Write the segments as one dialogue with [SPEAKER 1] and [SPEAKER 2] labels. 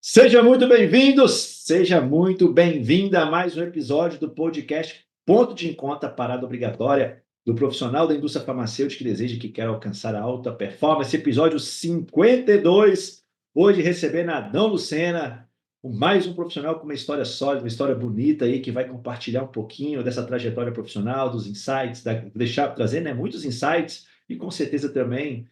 [SPEAKER 1] Seja muito bem-vindo, seja muito bem-vinda a mais um episódio do podcast Ponto de Encontro, a parada obrigatória do profissional da indústria farmacêutica que deseja que quer alcançar a alta performance. Episódio 52. Hoje recebendo Adão Lucena, mais um profissional com uma história sólida, uma história bonita aí, que vai compartilhar um pouquinho dessa trajetória profissional, dos insights, trazer, né, muitos insights e com certeza também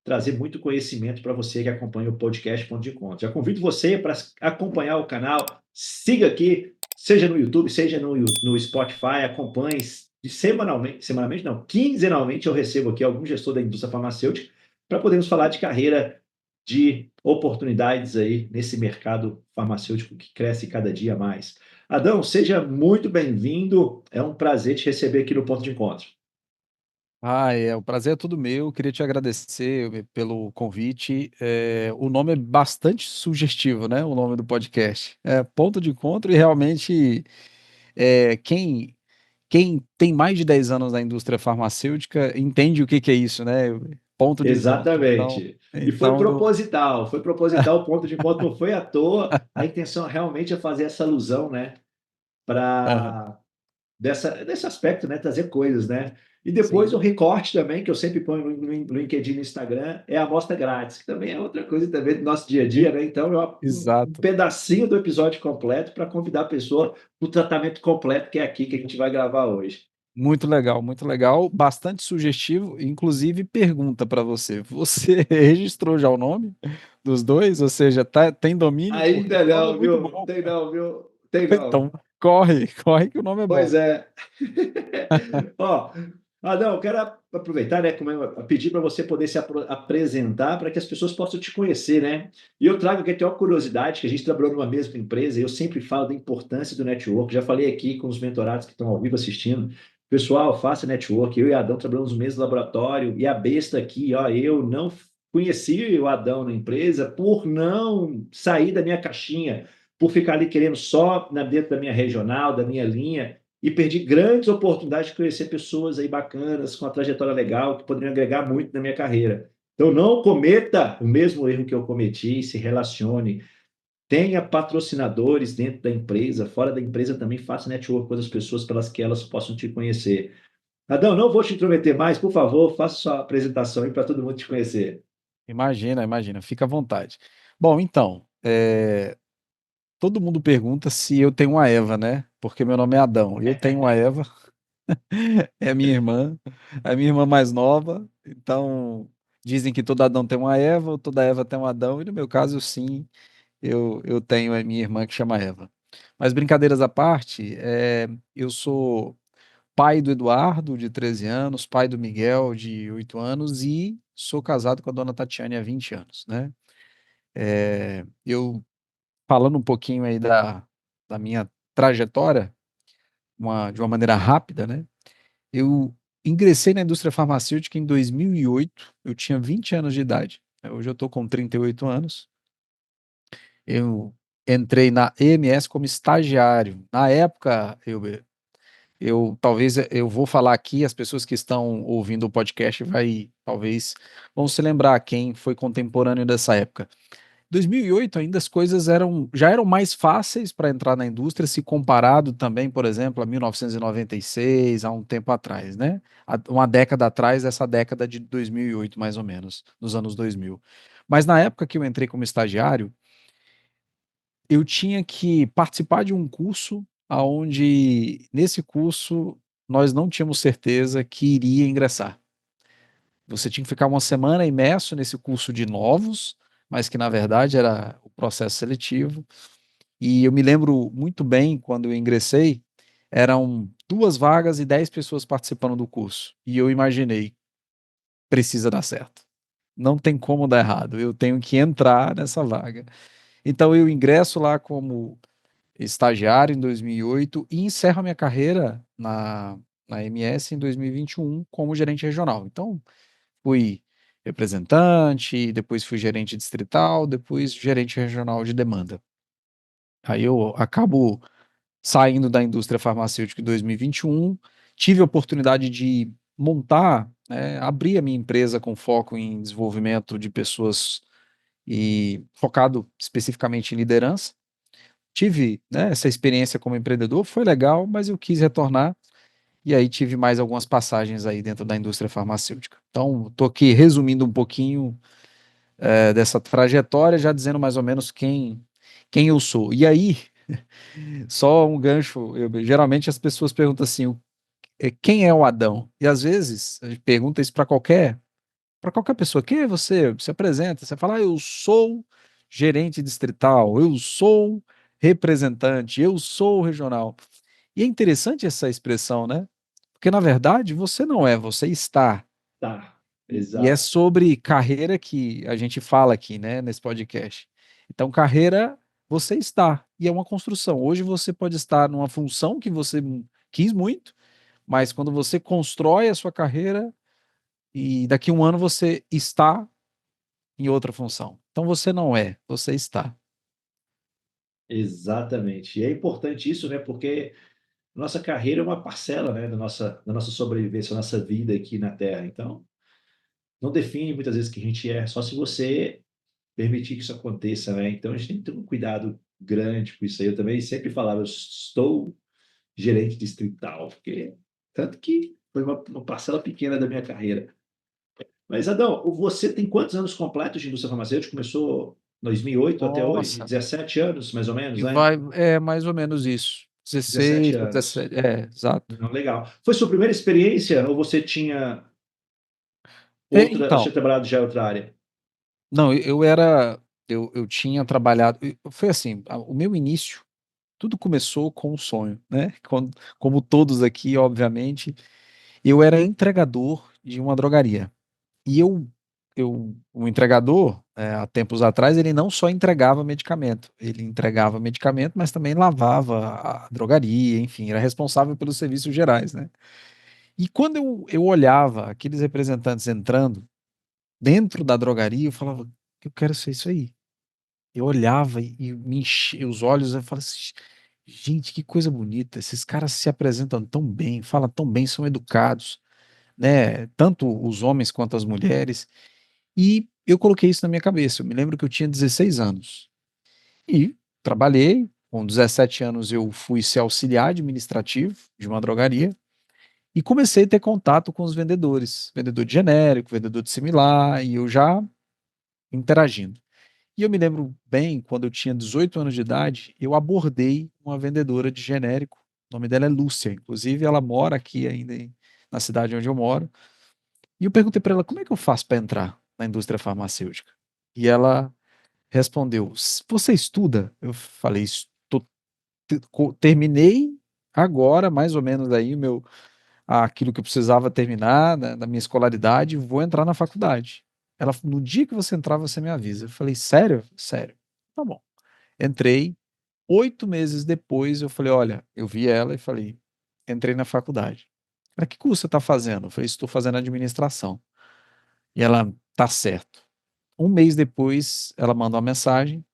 [SPEAKER 1] trazer muito conhecimento para você que acompanha o podcast Ponto de Encontro. Já convido você para acompanhar o canal, siga aqui, seja no YouTube, seja no Spotify, acompanhe semanalmente não, quinzenalmente eu recebo aqui algum gestor da indústria farmacêutica para podermos falar de carreira, de oportunidades aí nesse mercado farmacêutico que cresce cada dia mais. Adão, seja muito bem-vindo, é um prazer te receber aqui no Ponto de Encontro.
[SPEAKER 2] O prazer é todo meu. Queria te agradecer pelo convite. O nome é bastante sugestivo, né? O nome do podcast. É Ponto de Encontro e realmente quem tem mais de 10 anos na indústria farmacêutica entende o que que é isso, né? Ponto de encontro. Então,
[SPEAKER 1] Exatamente. E
[SPEAKER 2] então,
[SPEAKER 1] foi proposital, o ponto de encontro não foi à toa. A intenção realmente é fazer essa alusão, né,
[SPEAKER 2] aham,
[SPEAKER 1] para desse aspecto, né, trazer coisas, né. E depois o
[SPEAKER 2] sim,
[SPEAKER 1] recorte também, que eu sempre ponho no LinkedIn e no Instagram, é a amostra grátis, que também é outra coisa também do nosso dia a dia,
[SPEAKER 2] e-
[SPEAKER 1] né. Então é um
[SPEAKER 2] exato.
[SPEAKER 1] pedacinho do episódio completo para convidar a pessoa para o tratamento completo, que é aqui que a gente vai gravar hoje.
[SPEAKER 2] Muito legal, bastante sugestivo. Inclusive, pergunta para você: você registrou já o nome dos dois? Ou seja, tem domínio? Porque
[SPEAKER 1] Ainda
[SPEAKER 2] o nome é
[SPEAKER 1] não,
[SPEAKER 2] muito
[SPEAKER 1] viu?
[SPEAKER 2] bom.
[SPEAKER 1] Tem não, viu? Tem não.
[SPEAKER 2] Então, corre que o nome é
[SPEAKER 1] Pois
[SPEAKER 2] bom.
[SPEAKER 1] é. Ó, Adão, eu quero aproveitar, né, pedir para você poder se apresentar para que as pessoas possam te conhecer, né? E eu trago aqui até uma curiosidade, que a gente trabalhou numa mesma empresa e eu sempre falo da importância do network. Já falei aqui com os mentorados que estão ao vivo assistindo. Pessoal, faça network. Eu e Adão trabalhamos no mesmo laboratório e a besta aqui, ó, eu não conheci o Adão na empresa por não sair da minha caixinha, por ficar ali querendo só dentro da minha regional, da minha linha, e perdi grandes oportunidades de conhecer pessoas aí bacanas, com uma trajetória legal, que poderiam agregar muito na minha carreira. Então, não cometa o mesmo erro que eu cometi, se relacione, tenha patrocinadores dentro da empresa, fora da empresa também faça network com as pessoas para que elas possam te conhecer. Adão, não vou te intrometer mais, por favor, faça sua apresentação aí para todo mundo te conhecer.
[SPEAKER 2] Imagina, fica à vontade. Bom, então, todo mundo pergunta se eu tenho uma Eva, né? Porque meu nome é Adão. Eu tenho uma Eva, é a minha irmã mais nova. Então, dizem que todo Adão tem uma Eva, ou toda Eva tem um Adão, e no meu caso, sim, eu tenho a minha irmã que chama Eva. Mas brincadeiras à parte, eu sou pai do Eduardo, de 13 anos, pai do Miguel, de 8 anos, e sou casado com a dona Tatiane há 20 anos, né? Eu, falando um pouquinho aí da minha trajetória, de uma maneira rápida, né? Eu ingressei na indústria farmacêutica em 2008, eu tinha 20 anos de idade. Hoje eu estou com 38 anos. Eu entrei na EMS como estagiário. Na época, eu vou falar aqui, as pessoas que estão ouvindo o podcast talvez vão se lembrar quem foi contemporâneo dessa época. 2008 ainda as coisas já eram mais fáceis para entrar na indústria se comparado também, por exemplo, a 1996, há um tempo atrás, né? Uma década atrás, essa década de 2008 mais ou menos, nos anos 2000. Mas na época que eu entrei como estagiário, eu tinha que participar de um curso aonde nesse curso nós não tínhamos certeza que iria ingressar. Você tinha que ficar uma semana imerso nesse curso de novos, mas que na verdade era o processo seletivo. E eu me lembro muito bem quando eu ingressei, eram 2 vagas e 10 pessoas participando do curso. E eu imaginei, precisa dar certo. Não tem como dar errado. Eu tenho que entrar nessa vaga. Então eu ingresso lá como estagiário em 2008 e encerro a minha carreira na MS em 2021 como gerente regional. Então, fui representante, depois fui gerente distrital, depois gerente regional de demanda. Aí eu acabo saindo da indústria farmacêutica em 2021, tive a oportunidade de montar, abrir a minha empresa com foco em desenvolvimento de pessoas e focado especificamente em liderança. Tive, né, essa experiência como empreendedor, foi legal, mas eu quis retornar e aí tive mais algumas passagens aí dentro da indústria farmacêutica. Então, estou aqui resumindo um pouquinho dessa trajetória, já dizendo mais ou menos quem eu sou. E aí, só um gancho, geralmente as pessoas perguntam assim, quem é o Adão? E às vezes, a gente pergunta isso para qualquer pessoa, quem é você? Se apresenta, você fala, eu sou gerente distrital, eu sou representante, eu sou regional. E é interessante essa expressão, né? Porque na verdade você não é, você está.
[SPEAKER 1] Tá,
[SPEAKER 2] E é
[SPEAKER 1] exato.
[SPEAKER 2] sobre carreira que a gente fala aqui, né, nesse podcast. Então, carreira, você está, e é uma construção. Hoje você pode estar numa função que você quis muito, mas quando você constrói a sua carreira, e daqui a um ano você está em outra função. Então você não é, você está.
[SPEAKER 1] Exatamente. E é importante isso, né? Porque nossa carreira é uma parcela, né, da nossa sobrevivência, da nossa vida aqui na Terra. Então, não define muitas vezes que a gente é, só se você permitir que isso aconteça, né? Então, a gente tem que ter um cuidado grande com isso aí. Eu também sempre falava, eu estou gerente distrital, porque tanto que foi uma parcela pequena da minha carreira. Mas, Adão, você tem quantos anos completos de indústria farmacêutica? Começou em 2008 até hoje?
[SPEAKER 2] Nossa,
[SPEAKER 1] 17 anos, mais ou menos,
[SPEAKER 2] e
[SPEAKER 1] né?
[SPEAKER 2] vai, é mais ou menos isso.
[SPEAKER 1] 17
[SPEAKER 2] 16 para
[SPEAKER 1] anos.
[SPEAKER 2] 17, exato.
[SPEAKER 1] Não, legal. Foi sua primeira experiência ou você tinha outra,
[SPEAKER 2] Então,
[SPEAKER 1] tinha trabalhado já em outra área?
[SPEAKER 2] não, eu tinha trabalhado, foi assim, o meu início, tudo começou com um sonho, né? Como todos aqui, obviamente, eu era entregador de uma drogaria. E o entregador, há tempos atrás, ele não só entregava medicamento, ele entregava medicamento, mas também lavava a drogaria, enfim, era responsável pelos serviços gerais, né? E quando eu olhava aqueles representantes entrando dentro da drogaria, eu falava, eu quero ser isso aí. Eu olhava e me enchia os olhos, eu falava assim, gente, que coisa bonita, esses caras se apresentam tão bem, falam tão bem, são educados, né? Tanto os homens quanto as mulheres. E eu coloquei isso na minha cabeça. Eu me lembro que eu tinha 16 anos. E trabalhei. Com 17 anos eu fui ser auxiliar administrativo de uma drogaria e comecei a ter contato com os vendedores, vendedor de genérico, vendedor de similar, e eu já interagindo. E eu me lembro bem, quando eu tinha 18 anos de idade, eu abordei uma vendedora de genérico. O nome dela é Lúcia, inclusive ela mora aqui ainda na cidade onde eu moro. E eu perguntei para ela como é que eu faço para entrar na indústria farmacêutica. E ela respondeu: Você estuda? Eu falei: Terminei agora, mais ou menos aí, aquilo que eu precisava terminar da minha escolaridade, vou entrar na faculdade. Ela falou: No dia que você entrar, você me avisa. Eu falei: Sério? Sério. Tá bom. Entrei. 8 meses depois, eu falei: Olha, eu vi ela e falei: Entrei na faculdade. Para que curso você está fazendo? Eu falei: Estou fazendo administração. E ela: Tá certo. Um mês depois, ela manda uma mensagem,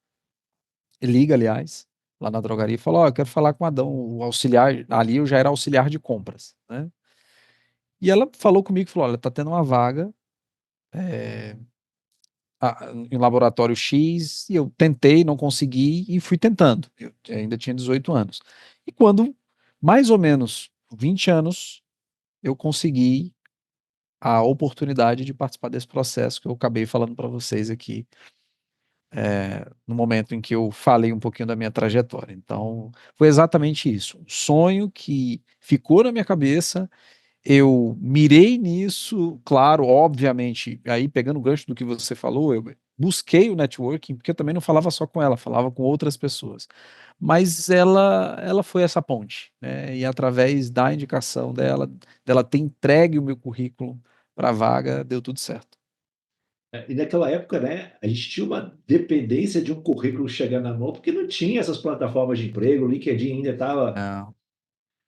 [SPEAKER 2] liga, aliás, lá na drogaria e fala: Ó, eu quero falar com o Adão, o auxiliar. Ali eu já era auxiliar de compras, né? E ela falou comigo, falou: Olha, tá tendo uma vaga em laboratório X, e eu tentei, não consegui, e fui tentando. Eu ainda tinha 18 anos. E quando, mais ou menos 20 anos, eu consegui a oportunidade de participar desse processo que eu acabei falando para vocês aqui no momento em que eu falei um pouquinho da minha trajetória. Então, foi exatamente isso. Um sonho que ficou na minha cabeça, eu mirei nisso, claro, obviamente, aí pegando o gancho do que você falou, eu busquei o networking, porque eu também não falava só com ela, falava com outras pessoas. Mas ela foi essa ponte, né? E através da indicação dela ter entregue o meu currículo para a vaga, deu tudo certo.
[SPEAKER 1] E naquela época, né, a gente tinha uma dependência de um currículo chegar na mão, porque não tinha essas plataformas de emprego, o LinkedIn ainda estava.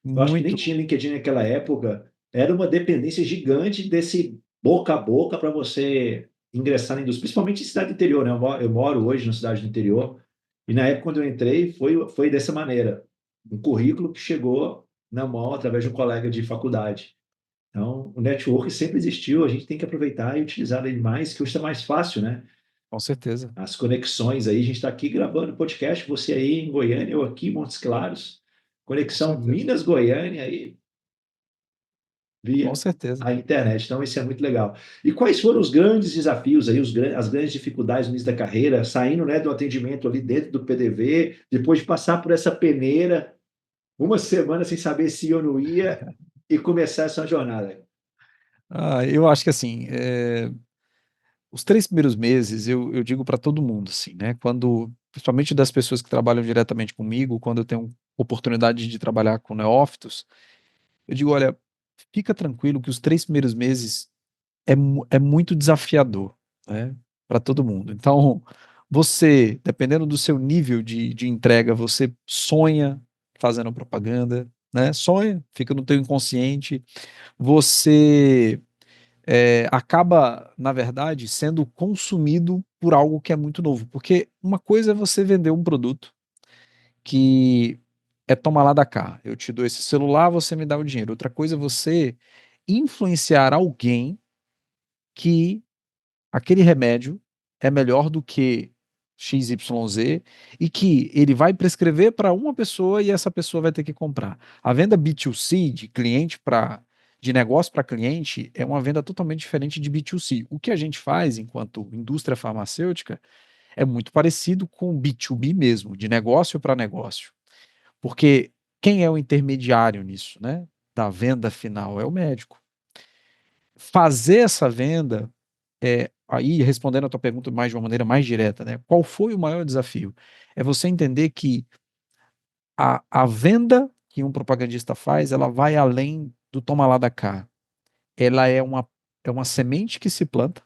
[SPEAKER 2] Não,
[SPEAKER 1] Eu acho que nem
[SPEAKER 2] muito.
[SPEAKER 1] tinha LinkedIn naquela época. Era uma dependência gigante desse boca a boca para você ingressar na indústria, principalmente em cidade do interior, né? Eu moro hoje na cidade do interior, e na época, quando eu entrei, foi dessa maneira. Um currículo que chegou na mão através de um colega de faculdade. Então, o network sempre existiu, a gente tem que aproveitar e utilizar ele mais, que hoje está mais fácil, né?
[SPEAKER 2] Com certeza,
[SPEAKER 1] As conexões aí, a gente está aqui gravando podcast, você aí em Goiânia, eu aqui em Montes Claros,
[SPEAKER 2] com
[SPEAKER 1] conexão
[SPEAKER 2] certeza,
[SPEAKER 1] Minas-Goiânia aí
[SPEAKER 2] com
[SPEAKER 1] via
[SPEAKER 2] certeza.
[SPEAKER 1] a internet. Então, isso é muito legal. E quais foram os grandes desafios aí, as grandes dificuldades no início da carreira, saindo, né, do atendimento ali dentro do PDV, depois de passar por essa peneira, uma semana sem saber se ia ou não ia, e começar essa jornada?
[SPEAKER 2] Eu acho que assim, os 3 primeiros meses eu digo para todo mundo, assim, né, quando principalmente das pessoas que trabalham diretamente comigo, quando eu tenho oportunidade de trabalhar com neófitos, eu digo: "Olha, fica tranquilo que os 3 primeiros meses é muito desafiador, né, para todo mundo". Então, você, dependendo do seu nível de entrega, você sonha fazendo propaganda, né, sonha, fica no teu inconsciente, você acaba, na verdade, sendo consumido por algo que é muito novo. Porque uma coisa é você vender um produto que é toma lá da cá. Eu te dou esse celular, você me dá o dinheiro. Outra coisa é você influenciar alguém que aquele remédio é melhor do que XYZ e que ele vai prescrever para uma pessoa e essa pessoa vai ter que comprar. A venda B2C, de cliente para de negócio para cliente, é uma venda totalmente diferente de B2C. O que a gente faz enquanto indústria farmacêutica é muito parecido com B2B mesmo, de negócio para negócio. Porque quem é o intermediário nisso, né? Da venda final é o médico. Fazer essa venda aí respondendo a tua pergunta mais de uma maneira mais direta, né, qual foi o maior desafio? É você entender que a venda que um propagandista faz, ela vai além do toma lá da cá. Ela é uma semente que se planta,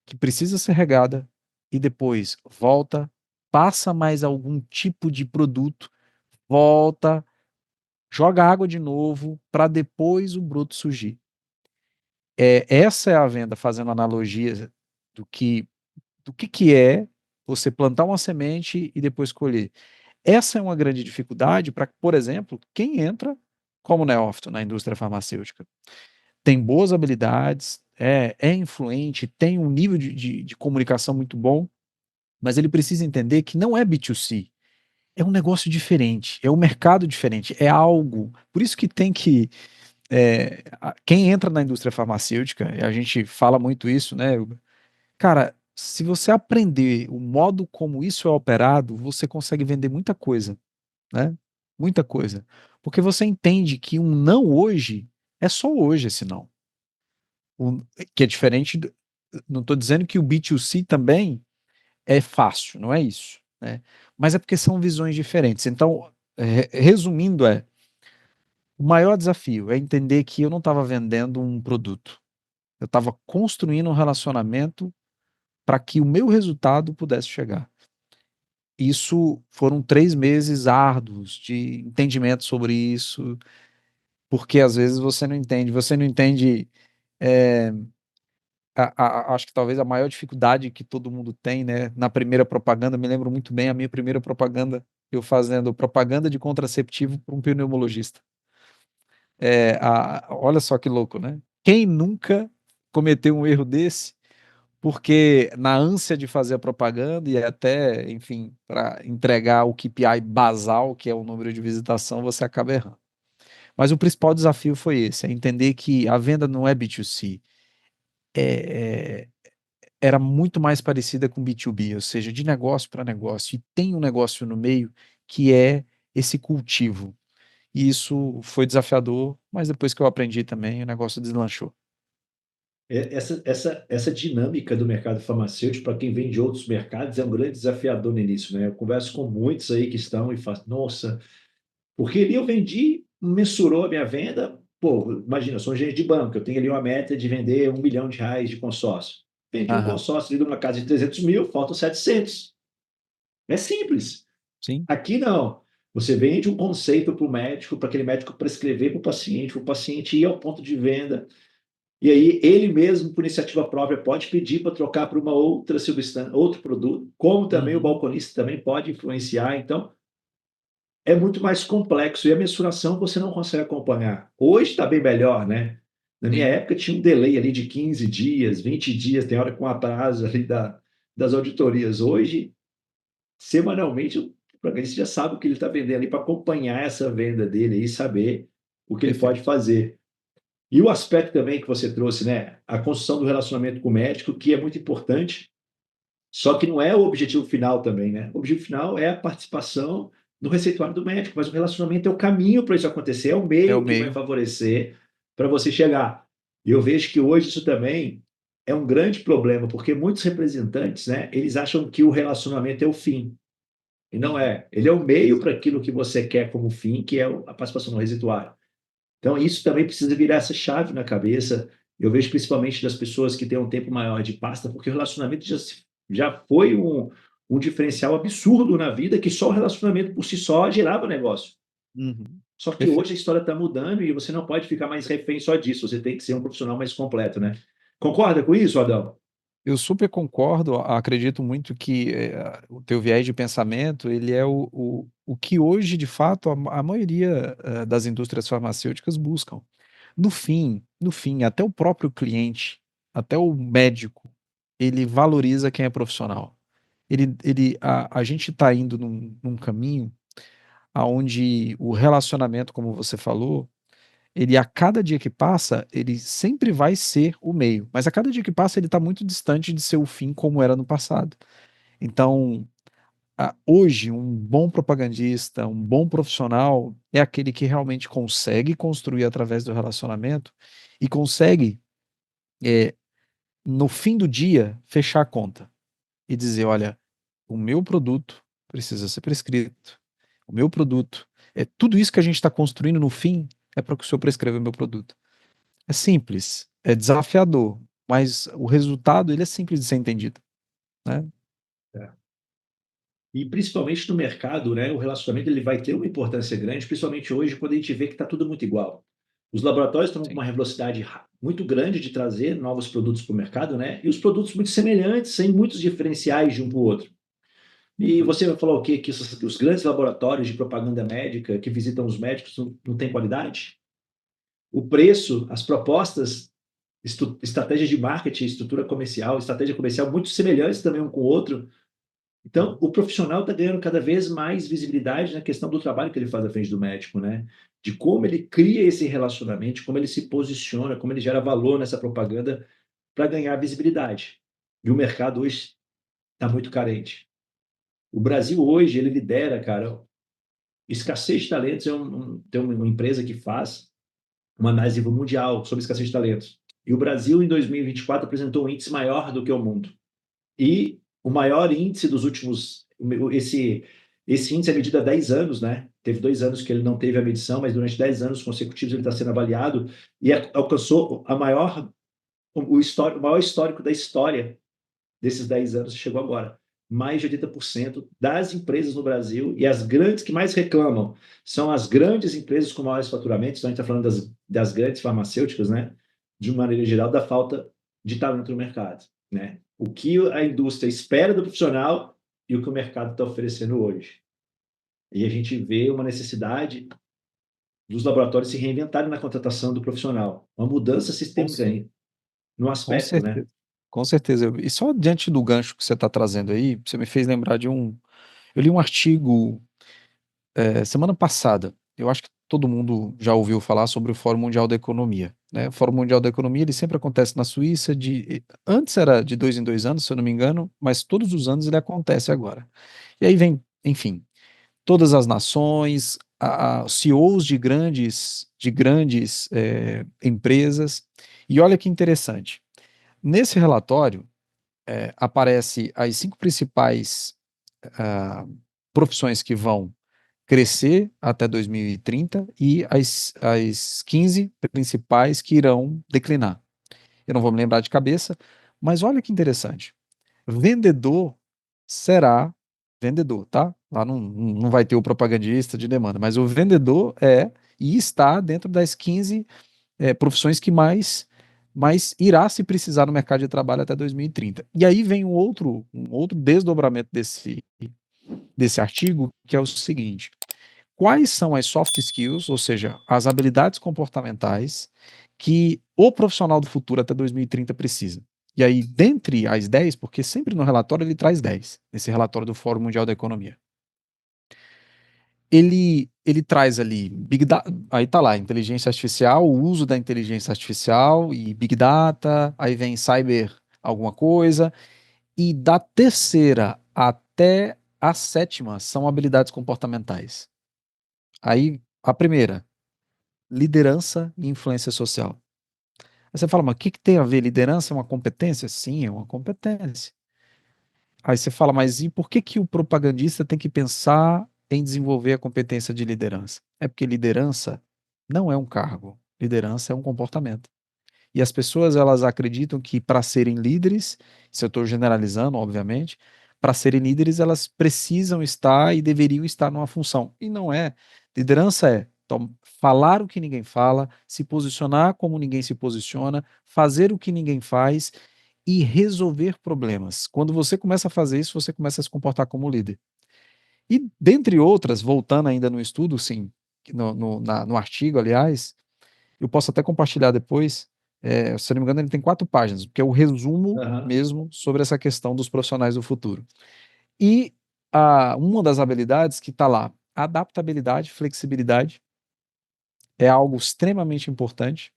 [SPEAKER 2] que precisa ser regada e depois volta, passa mais algum tipo de produto, volta, joga água de novo para depois o broto surgir. Essa é a venda, fazendo analogia do que é você plantar uma semente e depois colher. Essa é uma grande dificuldade para, por exemplo, quem entra como neófito na indústria farmacêutica. Tem boas habilidades, é influente, tem um nível de comunicação muito bom, mas ele precisa entender que não é B2C, é um negócio diferente, é um mercado diferente, é algo. Por isso que tem que. Quem entra na indústria farmacêutica, a gente fala muito isso, né? Cara, se você aprender o modo como isso é operado, você consegue vender muita coisa, né? Muita coisa. Porque você entende que um não hoje é só hoje esse não. O- que é diferente. Não estou dizendo que o B2C também é fácil, não é isso, né? Mas é porque são visões diferentes. Então, resumindo, o maior desafio é entender que eu não estava vendendo um produto. Eu estava construindo um relacionamento para que o meu resultado pudesse chegar. Isso foram 3 meses árduos de entendimento sobre isso, porque às vezes você não entende, eh, acho que talvez a maior dificuldade que todo mundo tem, né, na primeira propaganda, me lembro muito bem a minha primeira propaganda, eu fazendo propaganda de contraceptivo para um pneumologista. Olha só que louco, né. Quem nunca cometeu um erro desse, porque na ânsia de fazer a propaganda e até, enfim, para entregar o KPI basal, que é o número de visitação, você acaba errando. Mas o principal desafio foi esse, é entender que a venda não é B2C, é, é, era muito mais parecida com B2B, ou seja, de negócio para negócio, e tem um negócio no meio que é esse cultivo. E isso foi desafiador, mas depois que eu aprendi também, o negócio deslanchou.
[SPEAKER 1] Essa dinâmica do mercado farmacêutico, para quem vem de outros mercados, é um grande desafiador no início, né? Eu converso com muitos aí que estão e falam, nossa, porque ali eu vendi, mensurou a minha venda, pô, imagina, eu sou um gerente de banco, eu tenho ali uma meta de vender R$ 1 milhão de consórcio. Vendi um
[SPEAKER 2] Aham,
[SPEAKER 1] consórcio ali numa casa de 300 mil, faltam 700. É simples.
[SPEAKER 2] sim,
[SPEAKER 1] Aqui não. Você vende um conceito para o médico, para aquele médico prescrever para o paciente ir ao ponto de venda, e aí ele mesmo, por iniciativa própria, pode pedir para trocar para uma outra substância, outro produto, como também o
[SPEAKER 2] uhum,
[SPEAKER 1] balconista também pode influenciar. Então, é muito mais complexo e a mensuração você não consegue acompanhar. Hoje está bem melhor, né? Na minha
[SPEAKER 2] sim,
[SPEAKER 1] época tinha um delay ali de 15 dias, 20 dias, tem hora com atraso ali das auditorias. Hoje, semanalmente, o propagandista já sabe o que ele está vendendo ali para acompanhar essa venda dele e saber o que ele pode
[SPEAKER 2] Perfeito.
[SPEAKER 1] fazer. E o aspecto também que você trouxe, né? A construção do relacionamento com o médico, que é muito importante, só que não é o objetivo final também, né? O objetivo final é a participação no receituário do médico, mas o relacionamento é o caminho para isso acontecer, é o
[SPEAKER 2] É o
[SPEAKER 1] meio que vai
[SPEAKER 2] meio.
[SPEAKER 1] favorecer para você chegar. E eu vejo que hoje isso também é um grande problema, porque muitos representantes, né, eles acham que o relacionamento é o fim. E não
[SPEAKER 2] Uhum.
[SPEAKER 1] é. Ele é o meio para aquilo que você quer como fim, que é a participação no residuário. Então, isso também precisa virar essa chave na cabeça. Eu vejo principalmente das pessoas que têm um tempo maior de pasta, porque o relacionamento já foi um diferencial absurdo na vida, que só o relacionamento por si só gerava negócio.
[SPEAKER 2] Uhum.
[SPEAKER 1] Só que hoje a
[SPEAKER 2] Perfeito.
[SPEAKER 1] história está mudando e você não pode ficar mais refém só disso, você tem que ser um profissional mais completo, né? Concorda com isso, Adão?
[SPEAKER 2] Eu super concordo, acredito muito que, o teu viés de pensamento, ele é o que hoje, de fato, a maioria, das indústrias farmacêuticas buscam. No fim, até o próprio cliente, até o médico, ele valoriza quem é profissional. A gente está indo num caminho aonde o relacionamento, como você falou, ele a cada dia que passa, ele sempre vai ser o meio, mas a cada dia que passa ele está muito distante de ser o fim como era no passado. Então, hoje um bom propagandista, um bom profissional é aquele que realmente consegue construir através do relacionamento e consegue, eh, no fim do dia, fechar a conta e dizer: "Olha, o meu produto precisa ser prescrito, o meu produto é tudo isso que a gente está construindo no fim, é para que o senhor prescreva o meu produto". É simples, é desafiador, mas o resultado ele é simples de ser entendido, né.
[SPEAKER 1] É. E principalmente no mercado, né, o relacionamento ele vai ter uma importância grande, principalmente hoje, quando a gente vê que está tudo muito igual. Os laboratórios estão com
[SPEAKER 2] Sim.
[SPEAKER 1] uma velocidade muito grande de trazer novos produtos para o mercado, né? E os produtos muito semelhantes, sem muitos diferenciais de um para o outro. E
[SPEAKER 2] Uhum.
[SPEAKER 1] você vai falar o quê? Que os grandes laboratórios de propaganda médica que visitam os médicos não têm qualidade? O preço, as propostas, estratégia de marketing, estrutura comercial, estratégia comercial muito semelhantes também um com o outro. Então, o profissional está ganhando cada vez mais visibilidade na questão do trabalho que ele faz à frente do médico, né? De como ele cria esse relacionamento, como ele se posiciona, como ele gera valor nessa propaganda para ganhar visibilidade. E o mercado hoje está muito carente. O Brasil hoje, ele lidera, cara, escassez de talentos tem uma empresa que faz uma análise mundial sobre escassez de talentos. E o Brasil, em 2024, apresentou um índice maior do que o mundo. E o maior índice dos últimos. Esse índice é medido há 10 anos, né? Teve 2 anos que ele não teve a medição, mas durante 10 anos consecutivos ele está sendo avaliado e alcançou o maior histórico da história desses 10 anos que chegou agora. Mais de 80% das empresas no Brasil e as grandes que mais reclamam são as grandes empresas com maiores faturamentos. Então, a gente está falando das grandes farmacêuticas, né? De uma maneira geral, da falta de talento no mercado, né? O que a indústria espera do profissional e o que o mercado está oferecendo hoje. E a gente vê uma necessidade dos laboratórios se reinventarem na contratação do profissional. Uma mudança
[SPEAKER 2] Com
[SPEAKER 1] sistêmica
[SPEAKER 2] cer
[SPEAKER 1] aí, no
[SPEAKER 2] com
[SPEAKER 1] aspecto, né?
[SPEAKER 2] certeza, com certeza. E só diante do gancho que você está trazendo aí, você me fez lembrar de eu li um artigo, semana passada, eu acho que todo mundo já ouviu falar sobre o Fórum Mundial da Economia, né. O Fórum Mundial da Economia, ele sempre acontece na Suíça antes era de 2 em 2 anos, se eu não me engano, mas todos os anos ele acontece agora. E aí vem, enfim, todas as nações, CEOs de grandes, empresas. E olha que interessante, nesse relatório, aparece as 5 principais, ah, profissões que vão crescer até 2030 e as 15 principais que irão declinar. Eu não vou me lembrar de cabeça, mas olha que interessante, vendedor será vendedor, tá? Lá não vai ter o propagandista de demanda, mas o vendedor e está dentro das 15, profissões que mais irá se precisar no mercado de trabalho até 2030. E aí vem um outro desdobramento desse artigo, que é o seguinte: quais são as soft skills, ou seja, as habilidades comportamentais que o profissional do futuro até 2030 precisa? E aí, dentre as 10, porque sempre no relatório ele traz 10, nesse relatório do Fórum Mundial da Economia, ele traz ali Big Data, aí tá lá, inteligência artificial, o uso da inteligência artificial e Big Data, aí vem cyber alguma coisa, e da terceira até a sétima são habilidades comportamentais. Aí, a primeira, liderança e influência social. Aí você fala, mas o que tem a ver? Liderança é uma competência? Sim, é uma competência. Aí você fala, mas e por que o propagandista tem que pensar em desenvolver a competência de liderança? É porque liderança não é um cargo, liderança é um comportamento. E as pessoas elas acreditam que para serem líderes, se eu estou generalizando, obviamente, para serem líderes elas precisam estar e deveriam estar numa função. E não é. Liderança é falar o que ninguém fala, se posicionar como ninguém se posiciona, fazer o que ninguém faz e resolver problemas. Quando você começa a fazer isso, você começa a se comportar como líder. E dentre outras, voltando ainda no estudo, sim, no artigo, aliás, eu posso até compartilhar depois. Se eu não me engano, ele tem 4 páginas, porque é o resumo
[SPEAKER 1] Aham.
[SPEAKER 2] mesmo sobre essa questão dos profissionais do futuro. E uma das habilidades que está lá, adaptabilidade, flexibilidade, é algo extremamente importante.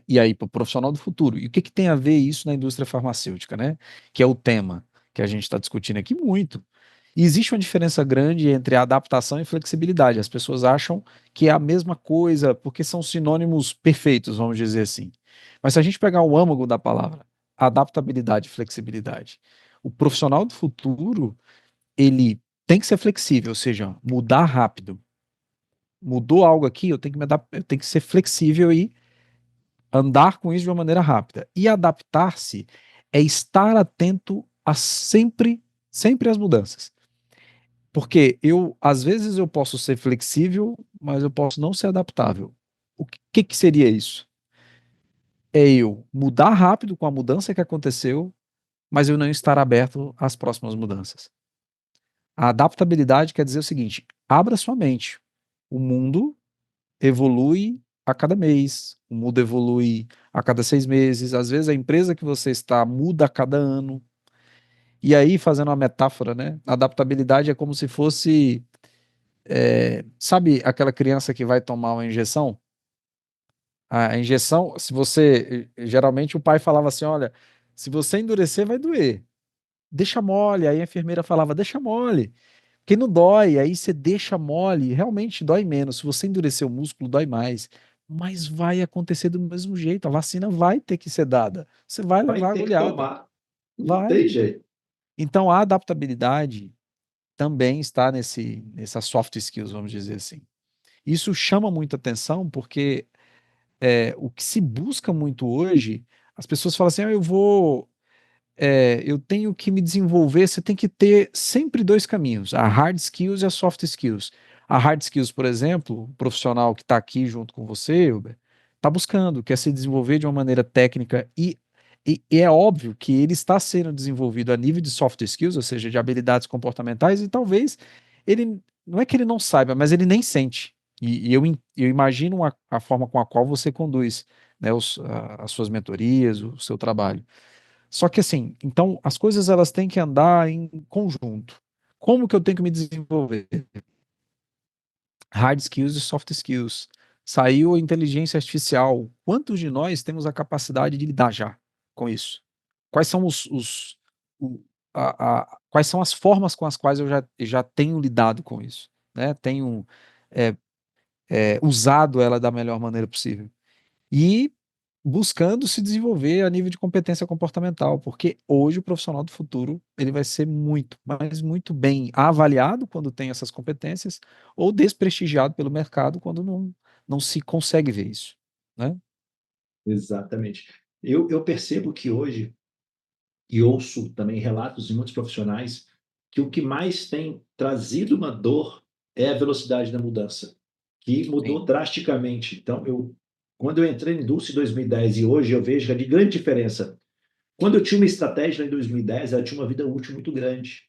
[SPEAKER 2] E aí, para o profissional do futuro. E o que tem a ver isso na indústria farmacêutica, né? Que é o tema que a gente está discutindo aqui muito. E existe uma diferença grande entre adaptação e flexibilidade. As pessoas acham que é a mesma coisa, porque são sinônimos perfeitos, vamos dizer assim. Mas se a gente pegar o âmago da palavra, adaptabilidade e flexibilidade, o profissional do futuro, ele tem que ser flexível, ou seja, mudar rápido. Mudou algo aqui, eu tenho que me adaptar, eu tenho que ser flexível e andar com isso de uma maneira rápida. E adaptar-se é estar atento a sempre às mudanças. Porque às vezes eu posso ser flexível, mas eu posso não ser adaptável. O que seria isso? É eu mudar rápido com a mudança que aconteceu, mas eu não estar aberto às próximas mudanças. A adaptabilidade quer dizer o seguinte: abra sua mente. O mundo evolui a cada mês, o mundo evolui a cada 6 meses, às vezes a empresa que você está muda a cada ano. E aí, fazendo uma metáfora, né? A adaptabilidade é como se fosse, sabe aquela criança que vai tomar uma injeção? A injeção, se você, geralmente o pai falava assim, olha, se você endurecer vai doer, deixa mole, aí a enfermeira falava, deixa mole, porque não dói, aí você deixa mole, realmente dói menos. Se você endurecer o músculo, dói mais. Mas vai acontecer do mesmo jeito. A vacina vai ter que ser dada. Você vai
[SPEAKER 1] Vai
[SPEAKER 2] levar
[SPEAKER 1] ter que
[SPEAKER 2] agulhada.
[SPEAKER 1] tomar. Não tem
[SPEAKER 2] Vai.
[SPEAKER 1] jeito.
[SPEAKER 2] Então a adaptabilidade também está nessas soft skills, vamos dizer assim. Isso chama muita atenção porque o que se busca muito hoje, as pessoas falam assim, eu tenho que me desenvolver, você tem que ter sempre 2 caminhos, a hard skills e a soft skills. A hard skills, por exemplo, o profissional que está aqui junto com você, Uber, está buscando, quer se desenvolver de uma maneira técnica e é óbvio que ele está sendo desenvolvido a nível de soft skills, ou seja, de habilidades comportamentais, e talvez ele, não é que ele não saiba, mas ele nem sente. Eu imagino a forma com a qual você conduz, né, as suas mentorias, o seu trabalho. Só que assim, então as coisas elas têm que andar em conjunto. Como que eu tenho que me desenvolver? Hard skills e soft skills. Saiu a inteligência artificial. Quantos de nós temos a capacidade de lidar já com isso? Quais são quais são as formas com as quais eu já tenho lidado com isso? Né? Tenho é, usado ela da melhor maneira possível. E buscando se desenvolver a nível de competência comportamental, porque hoje o profissional do futuro ele vai ser muito, mas muito bem avaliado quando tem essas competências ou desprestigiado pelo mercado quando não se consegue ver isso, né?
[SPEAKER 1] Exatamente. Eu percebo que hoje, e ouço também relatos de muitos profissionais, que o que mais tem trazido uma dor é a velocidade da mudança, que mudou
[SPEAKER 2] Sim.
[SPEAKER 1] drasticamente. Então, quando eu entrei na indústria em 2010 e hoje eu vejo que a de grande diferença. Quando eu tinha uma estratégia em 2010, ela tinha uma vida útil muito grande,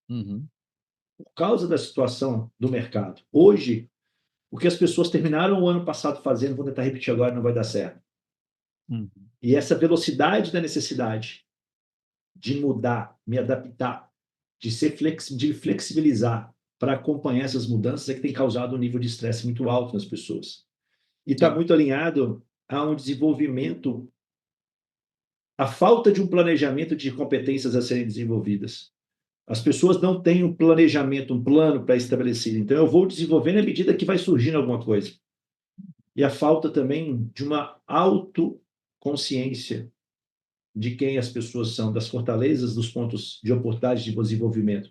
[SPEAKER 2] Uhum.
[SPEAKER 1] por causa da situação do mercado. Hoje, o que as pessoas terminaram o ano passado fazendo, vão tentar repetir agora, não vai dar certo.
[SPEAKER 2] Uhum.
[SPEAKER 1] E essa velocidade da necessidade de mudar, me adaptar, de flexibilizar para acompanhar essas mudanças é que tem causado um nível de estresse muito alto nas pessoas. E está
[SPEAKER 2] Sim.
[SPEAKER 1] muito alinhado a um desenvolvimento, a falta de um planejamento de competências a serem desenvolvidas. As pessoas não têm um planejamento, um plano pré-estabelecido. Então, eu vou desenvolvendo à medida que vai surgindo alguma coisa. E a falta também de uma autoconsciência de quem as pessoas são, das fortalezas, dos pontos de oportunidade de desenvolvimento.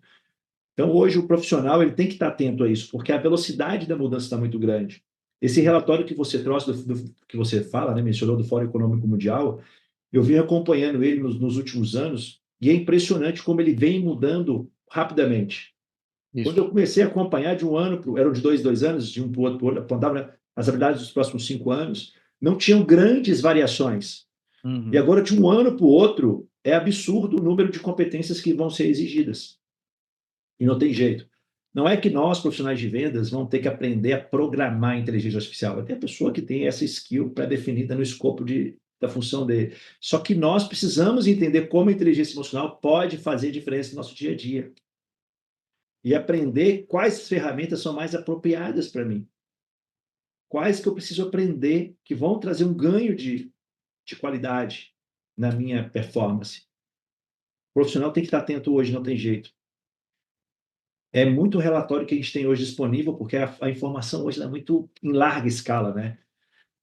[SPEAKER 1] Então, hoje, o profissional ele tem que estar atento a isso, porque a velocidade da mudança está muito grande. Esse relatório que você trouxe, que você fala, né, mencionou do Fórum Econômico Mundial, eu venho acompanhando ele nos últimos anos, e é impressionante como ele vem mudando rapidamente. Quando
[SPEAKER 2] Isso.
[SPEAKER 1] eu comecei a acompanhar de um ano, eram de dois anos, de um para o outro, apontava as habilidades dos próximos 5 anos, não tinham grandes variações. E
[SPEAKER 2] Uhum.
[SPEAKER 1] agora, de um ano para o outro, é absurdo o número de competências que vão ser exigidas. E não tem jeito. Não é que nós, profissionais de vendas, vamos ter que aprender a programar a inteligência artificial. Vai ter a pessoa que tem essa skill pré-definida no escopo da função dele. Só que nós precisamos entender como a inteligência emocional pode fazer diferença no nosso dia a dia. E aprender quais ferramentas são mais apropriadas para mim. Quais que eu preciso aprender que vão trazer um ganho de qualidade na minha performance. O profissional tem que estar atento hoje, não tem jeito. É muito relatório que a gente tem hoje disponível, porque a informação hoje é muito em larga escala, né?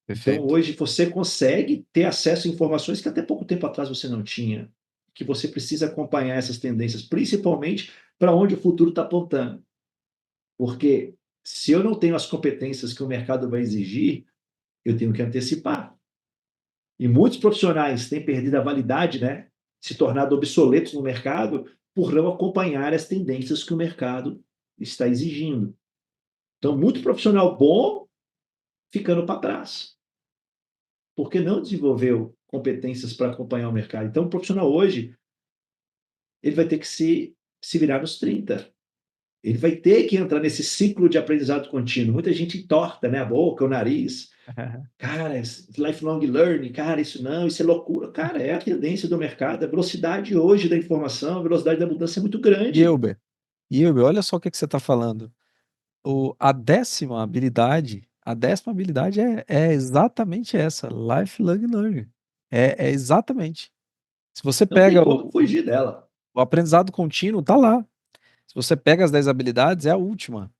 [SPEAKER 1] Então,
[SPEAKER 2] Perfeito.
[SPEAKER 1] hoje você consegue ter acesso a informações que até pouco tempo atrás você não tinha, que você precisa acompanhar essas tendências, principalmente para onde o futuro está apontando. Porque se eu não tenho as competências que o mercado vai exigir, eu tenho que antecipar. E muitos profissionais têm perdido a validade, né? Se tornado obsoletos no mercado por não acompanhar as tendências que o mercado está exigindo. Então, muito profissional bom ficando para trás, porque não desenvolveu competências para acompanhar o mercado. Então, o profissional hoje, ele vai ter que se virar nos 30. Ele vai ter que entrar nesse ciclo de aprendizado contínuo. Muita gente entorta, né, a boca, o nariz. Cara, lifelong learning, cara, isso não, isso é loucura. Cara, é a tendência do mercado. A velocidade hoje da informação, a velocidade da mudança é muito grande.
[SPEAKER 2] Hilber, Hilber, olha só o que que você está falando. A décima habilidade é exatamente essa, lifelong learning. É exatamente. Se você
[SPEAKER 1] Não tem
[SPEAKER 2] pega
[SPEAKER 1] como fugir dela.
[SPEAKER 2] o aprendizado contínuo, tá lá. Se você pega as 10 habilidades, é a última.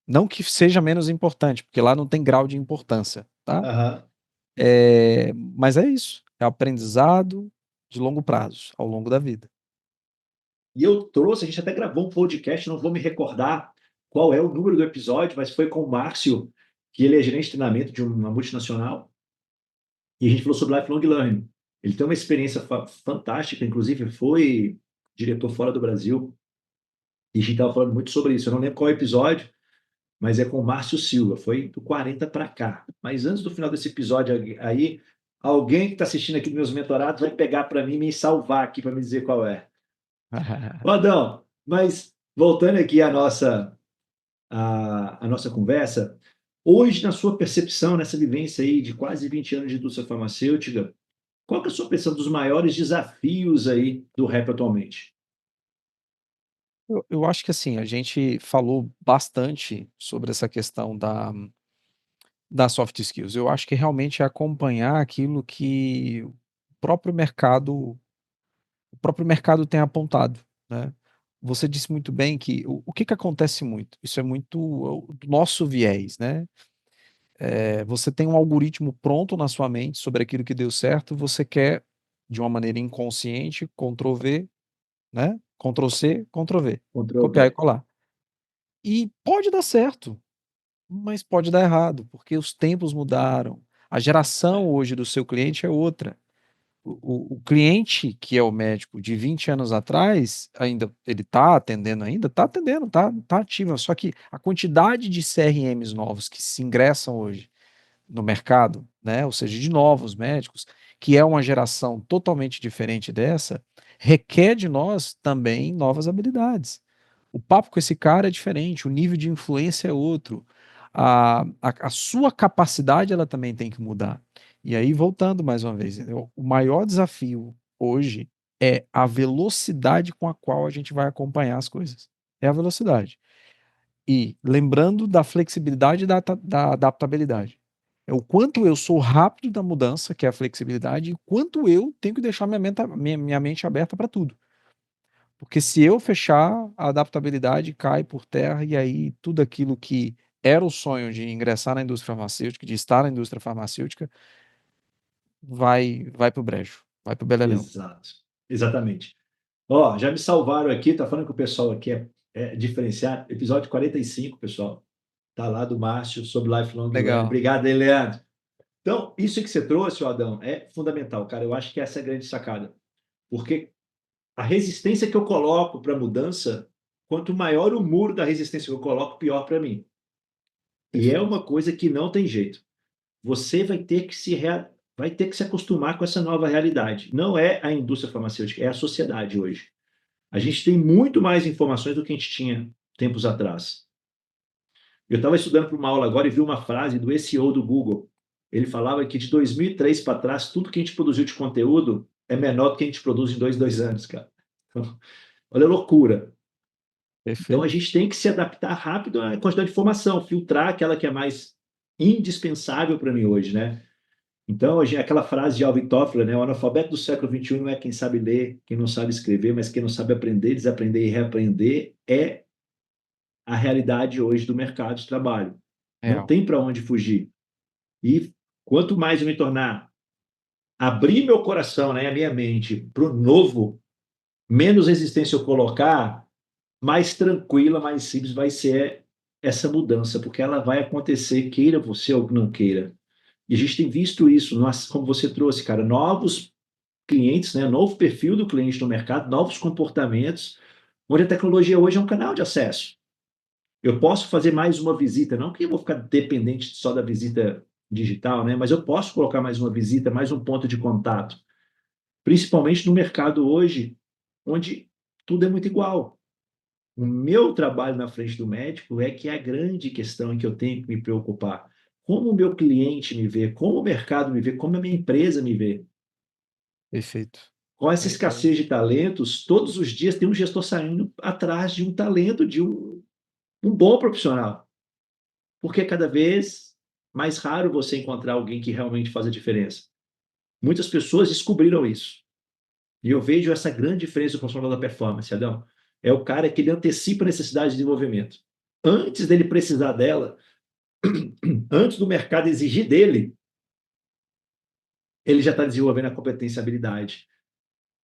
[SPEAKER 2] Não que seja menos importante, porque lá não tem grau de importância, tá?
[SPEAKER 1] Aham.
[SPEAKER 2] Mas é isso. É aprendizado de longo prazo, ao longo da vida.
[SPEAKER 1] E eu trouxe, a gente até gravou um podcast, não vou me recordar qual é o número do episódio, mas foi com o Márcio, que ele é gerente de treinamento de uma multinacional, e a gente falou sobre lifelong learning. Ele tem uma experiência fantástica, inclusive foi diretor fora do Brasil, e a gente estava falando muito sobre isso. Eu não lembro qual episódio, mas é com o Márcio Silva, foi do 40 para cá. Mas antes do final desse episódio aí, alguém que está assistindo aqui dos meus mentorados vai pegar para mim e me salvar aqui para me dizer qual é. Adão, mas voltando aqui à nossa conversa, hoje, na sua percepção, nessa vivência aí de quase 20 anos de indústria farmacêutica, qual que é a sua percepção dos maiores desafios aí do rap atualmente?
[SPEAKER 2] Eu acho que assim, a gente falou bastante sobre essa questão da soft skills. Eu acho que realmente é acompanhar aquilo que próprio mercado o próprio mercado tem apontado, né. Você disse muito bem que o que que acontece muito? Isso é muito do nosso viés, né. Você tem um algoritmo pronto na sua mente sobre aquilo que deu certo, você quer, de uma maneira inconsciente, Ctrl V, né, Ctrl C, Ctrl V,
[SPEAKER 1] Ctrl
[SPEAKER 2] copiar e
[SPEAKER 1] V.
[SPEAKER 2] colar. E pode dar certo, mas pode dar errado, porque os tempos mudaram, a geração hoje do seu cliente é outra. O cliente que é o médico de 20 anos atrás, ainda ele está atendendo ainda? Está atendendo, está ativo, só que a quantidade de CRMs novos que se ingressam hoje no mercado, né, ou seja, de novos médicos, que é uma geração totalmente diferente dessa, requer de nós também novas habilidades. O papo com esse cara é diferente, o nível de influência é outro, a sua capacidade ela também tem que mudar. E aí, voltando mais uma vez, o maior desafio hoje é a velocidade com a qual a gente vai acompanhar as coisas. É a velocidade. E lembrando da flexibilidade e da adaptabilidade. É o quanto eu sou rápido da mudança, que é a flexibilidade, e o quanto eu tenho que deixar minha mente aberta para tudo. Porque se eu fechar, a adaptabilidade cai por terra e aí tudo aquilo que era o sonho de ingressar na indústria farmacêutica, de estar na indústria farmacêutica, vai para o brejo, vai para o beleléu.
[SPEAKER 1] Exato. Exatamente. Ó, já me salvaram aqui, tá falando que o pessoal aqui é diferenciado. Episódio 45, pessoal. Tá lá do Márcio sobre Lifelong Learning.
[SPEAKER 2] Legal.
[SPEAKER 1] Obrigado, aí, Leandro. Então, isso que você trouxe, ó, Adão, é fundamental, cara. Eu acho que essa é a grande sacada. Porque a resistência que eu coloco para a mudança, quanto maior o muro da resistência que eu coloco, pior para mim. E é
[SPEAKER 2] Perfeito.
[SPEAKER 1] uma coisa que não tem jeito. Você vai ter que se acostumar com essa nova realidade. Não é a indústria farmacêutica, é a sociedade hoje. A gente tem muito mais informações do que a gente tinha tempos atrás. Eu estava estudando para uma aula agora e vi uma frase do SEO do Google. Ele falava que de 2003 para trás, tudo que a gente produziu de conteúdo é menor do que a gente produz em dois anos, cara. Então, olha a loucura. Então, a
[SPEAKER 2] Perfeito.
[SPEAKER 1] gente tem que se adaptar rápido à quantidade de informação, filtrar aquela que é mais indispensável para mim hoje, né? Então, aquela frase de Alvin Toffler, né? O analfabeto do século XXI não é quem sabe ler, quem não sabe escrever, mas quem não sabe aprender, desaprender e reaprender é a realidade hoje do mercado de trabalho. Não
[SPEAKER 2] Real.
[SPEAKER 1] tem para onde fugir. E quanto mais eu me tornar, abrir meu coração, né, a minha mente para o novo, menos resistência eu colocar, mais tranquila, mais simples vai ser essa mudança, porque ela vai acontecer, queira você ou não queira. E a gente tem visto isso, como você trouxe, cara, novos clientes, né, novo perfil do cliente no mercado, novos comportamentos, onde a tecnologia hoje é um canal de acesso. Eu posso fazer mais uma visita, não que eu vou ficar dependente só da visita digital, né? Mas eu posso colocar mais uma visita, mais um ponto de contato, principalmente no mercado hoje, onde tudo é muito igual. O meu trabalho na frente do médico é que é a grande questão em que eu tenho que me preocupar. Como o meu cliente me vê, como o mercado me vê, como a minha empresa me vê.
[SPEAKER 2] Perfeito.
[SPEAKER 1] Com essa
[SPEAKER 2] É,
[SPEAKER 1] escassez de talentos, todos os dias tem um gestor saindo atrás de um talento, de um bom profissional. Porque é cada vez mais raro você encontrar alguém que realmente faz a diferença. Muitas pessoas descobriram isso. E eu vejo essa grande diferença do profissional da performance, Adão. É o cara que ele antecipa a necessidade de desenvolvimento. Antes dele precisar dela, antes do mercado exigir dele, ele já está desenvolvendo a competência e a habilidade.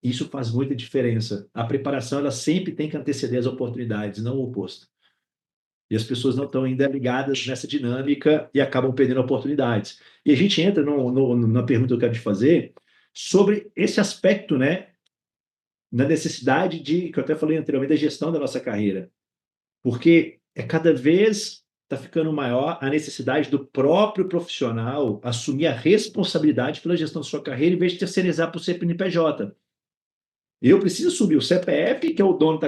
[SPEAKER 1] Isso faz muita diferença. A preparação ela sempre tem que anteceder as oportunidades, não o oposto. E as pessoas não estão ainda ligadas nessa dinâmica e acabam perdendo oportunidades. E a gente entra na pergunta que eu quero te fazer sobre esse aspecto, né, na necessidade de, que eu até falei anteriormente, da gestão da nossa carreira. Porque é cada vez está ficando maior a necessidade do próprio profissional assumir a responsabilidade pela gestão da sua carreira em vez de terceirizar para o CNPJ. Eu preciso assumir o CPF, que é o dono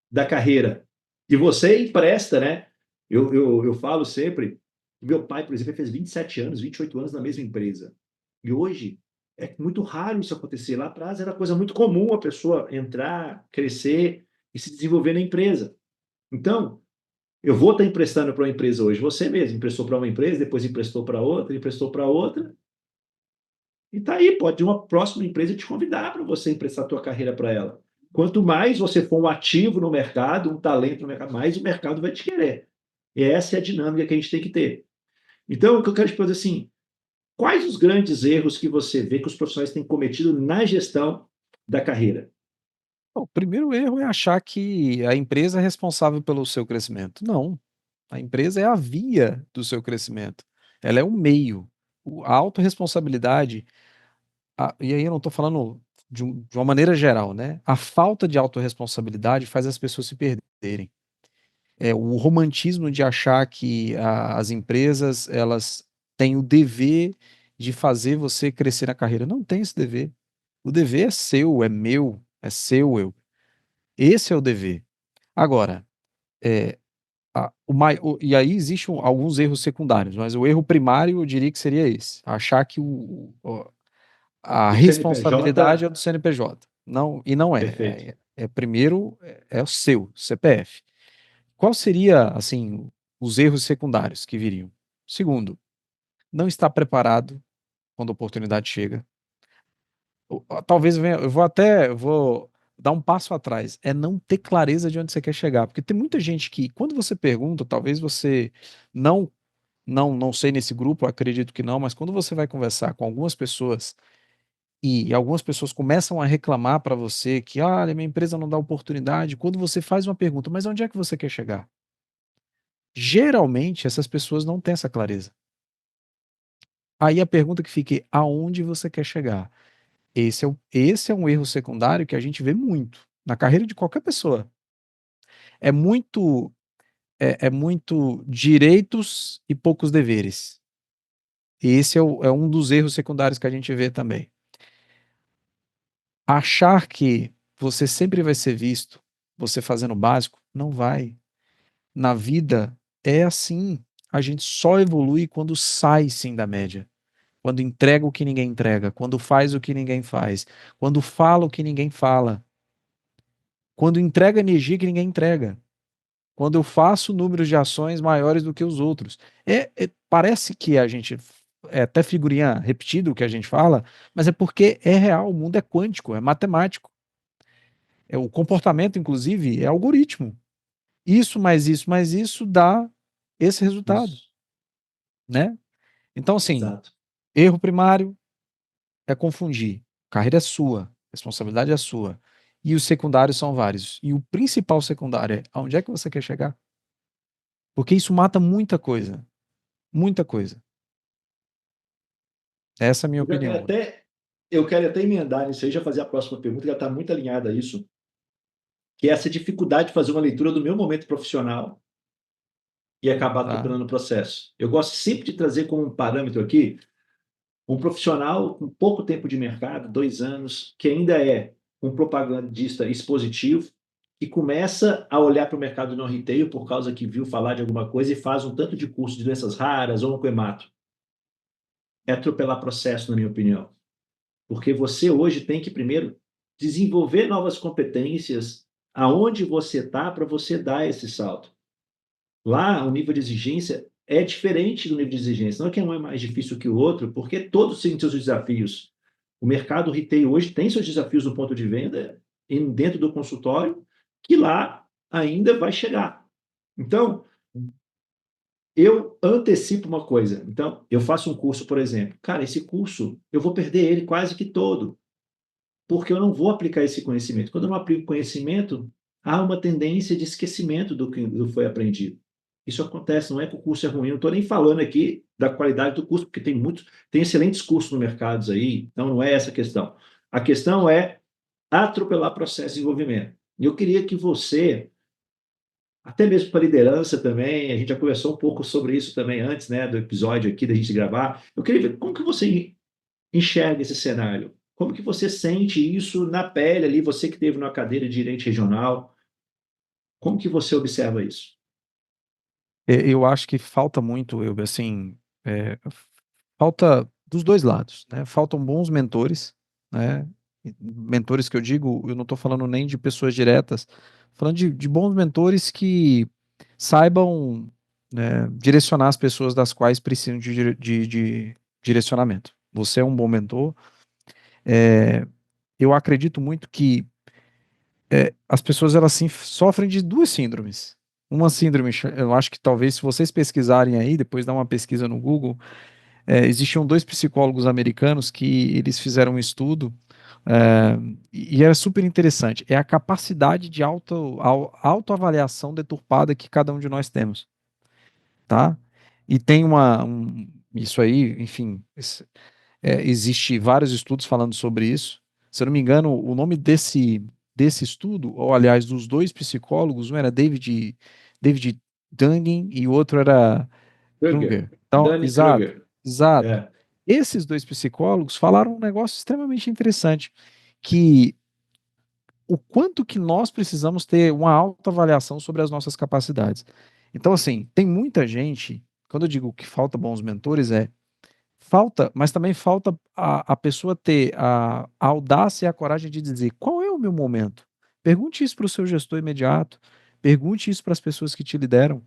[SPEAKER 1] da carreira. E você empresta, né? Eu falo sempre, meu pai, por exemplo, fez 27 anos, 28 anos na mesma empresa. E hoje é muito raro isso acontecer. Lá atrás era coisa muito comum a pessoa entrar, crescer e se desenvolver na empresa. Então, eu vou estar emprestando para uma empresa hoje. Você mesmo emprestou para uma empresa, depois emprestou para outra. E tá aí, pode uma próxima empresa te convidar para você emprestar a tua carreira para ela. Quanto mais você for um ativo no mercado, um talento no mercado, mais o mercado vai te querer. E essa é a dinâmica que a gente tem que ter. Então, o que eu quero te fazer assim, quais os grandes erros que você vê que os profissionais têm cometido na gestão da carreira?
[SPEAKER 2] o primeiro erro é achar que a empresa é responsável pelo seu crescimento. Não, a empresa é a via do seu crescimento. Ela é o meio. A autorresponsabilidade, e aí eu não estou falando de uma maneira geral, né? A falta de autorresponsabilidade faz as pessoas se perderem. O romantismo de achar que as empresas elas têm o dever de fazer você crescer na carreira. Não tem esse dever. O dever é seu, é meu, é seu eu. Esse é o dever. Agora, E aí existem alguns erros secundários, mas o erro primário eu diria que seria esse: achar que a
[SPEAKER 1] O
[SPEAKER 2] responsabilidade
[SPEAKER 1] CNPJ,
[SPEAKER 2] é do CNPJ. Não, e não é.
[SPEAKER 1] perfeito.
[SPEAKER 2] Primeiro, é o seu CPF. Qual seria, assim, os erros secundários que viriam? Segundo, não estar preparado quando a oportunidade chega. Talvez venha, eu vou dar um passo atrás, é não ter clareza de onde você quer chegar, porque tem muita gente que, quando você pergunta, talvez você não, não sei nesse grupo, eu acredito que não, mas quando você vai conversar com algumas pessoas e algumas pessoas começam a reclamar para você que, olha, minha empresa não dá oportunidade, quando você faz uma pergunta, mas onde é que você quer chegar? Geralmente essas pessoas não têm essa clareza. Aí a pergunta que fica é, aonde você quer chegar? Esse é um erro secundário que a gente vê muito na carreira de qualquer pessoa. É muito, é muito direitos e poucos deveres. Esse é um dos erros secundários que a gente vê também. Achar que você sempre vai ser visto, você fazendo o básico, não vai. Na vida é assim. A gente só evolui quando sai sim da média. Quando entrega o que ninguém entrega, quando faz o que ninguém faz, quando fala o que ninguém fala, quando entrega energia que ninguém entrega, quando eu faço números de ações maiores do que os outros. Parece que a gente é até figurinha repetida o que a gente fala, mas é porque é real, o mundo é quântico, é matemático. O comportamento, inclusive, é algoritmo. Isso mais isso dá esse resultado,
[SPEAKER 1] Isso,
[SPEAKER 2] né? Então, assim,
[SPEAKER 1] exato.
[SPEAKER 2] erro primário é confundir. Carreira é sua, responsabilidade é sua. E os secundários são vários. E o principal secundário é aonde é que você quer chegar? Porque isso mata muita coisa. Muita coisa. Essa é a minha
[SPEAKER 1] Eu já quero
[SPEAKER 2] opinião.
[SPEAKER 1] até, eu quero até emendar nisso aí, já fazer a próxima pergunta, que já está muito alinhada a isso, que é essa dificuldade de fazer uma leitura do meu momento profissional e acabar
[SPEAKER 2] Tá?
[SPEAKER 1] atropelando o processo. Eu gosto sempre de trazer como um parâmetro aqui um profissional com pouco tempo de mercado, 2 anos, que ainda é um propagandista expositivo, que começa a olhar para o mercado não retail por causa que viu falar de alguma coisa e faz um tanto de curso de doenças raras ou um coemato. É atropelar processo, na minha opinião. Porque você hoje tem que primeiro desenvolver novas competências aonde você está para você dar esse salto. Lá, o nível de exigência é diferente do nível de exigência. Não é que um é mais difícil que o outro, porque todos têm seus desafios. O mercado retail hoje tem seus desafios no ponto de venda e dentro do consultório, que lá ainda vai chegar. Então, eu antecipo uma coisa. Então, eu faço um curso, por exemplo. Cara, esse curso, eu vou perder ele quase que todo, porque eu não vou aplicar esse conhecimento. Quando eu não aplico conhecimento, há uma tendência de esquecimento do que foi aprendido. Isso acontece, não é que o curso é ruim, não estou nem falando aqui da qualidade do curso, porque tem excelentes cursos no mercado aí, então não é essa a questão. A questão é atropelar processo de desenvolvimento. E eu queria que você, até mesmo para liderança também, a gente já conversou um pouco sobre isso também antes, né, do episódio aqui da gente gravar. Eu queria ver como que você enxerga esse cenário? Como que você sente isso na pele ali, você que teve numa cadeira de direito regional, como que você observa isso?
[SPEAKER 2] Eu acho que falta muito, eu, assim, falta dos dois lados, né? Faltam bons mentores, né? Mentores que eu digo, eu não estou falando nem de pessoas diretas, falando de bons mentores que saibam, né, direcionar as pessoas das quais precisam de direcionamento. Você é um bom mentor. É, eu acredito muito que as pessoas elas sim sofrem de duas síndromes. Uma síndrome, eu acho que talvez se vocês pesquisarem aí, depois dá uma pesquisa no Google, existiam dois psicólogos americanos que eles fizeram um estudo é, e era super interessante. É a capacidade de autoavaliação deturpada que cada um de nós temos, tá? E tem isso aí, enfim, existe vários estudos falando sobre isso. Se eu não me engano, o nome desse estudo, ou aliás, dos dois psicólogos, um era David Dunning e o outro era
[SPEAKER 1] Kruger,
[SPEAKER 2] Kruger. Então,
[SPEAKER 1] Danny
[SPEAKER 2] exato,
[SPEAKER 1] Kruger.
[SPEAKER 2] exato.
[SPEAKER 1] É,
[SPEAKER 2] Esses dois psicólogos falaram um negócio extremamente interessante, que o quanto que nós precisamos ter uma autoavaliação sobre as nossas capacidades. Então, assim, tem muita gente, quando eu digo que falta bons mentores, falta, mas também falta a pessoa ter a audácia e a coragem de dizer qual é o meu momento. Pergunte isso para o seu gestor imediato, pergunte isso para as pessoas que te lideram,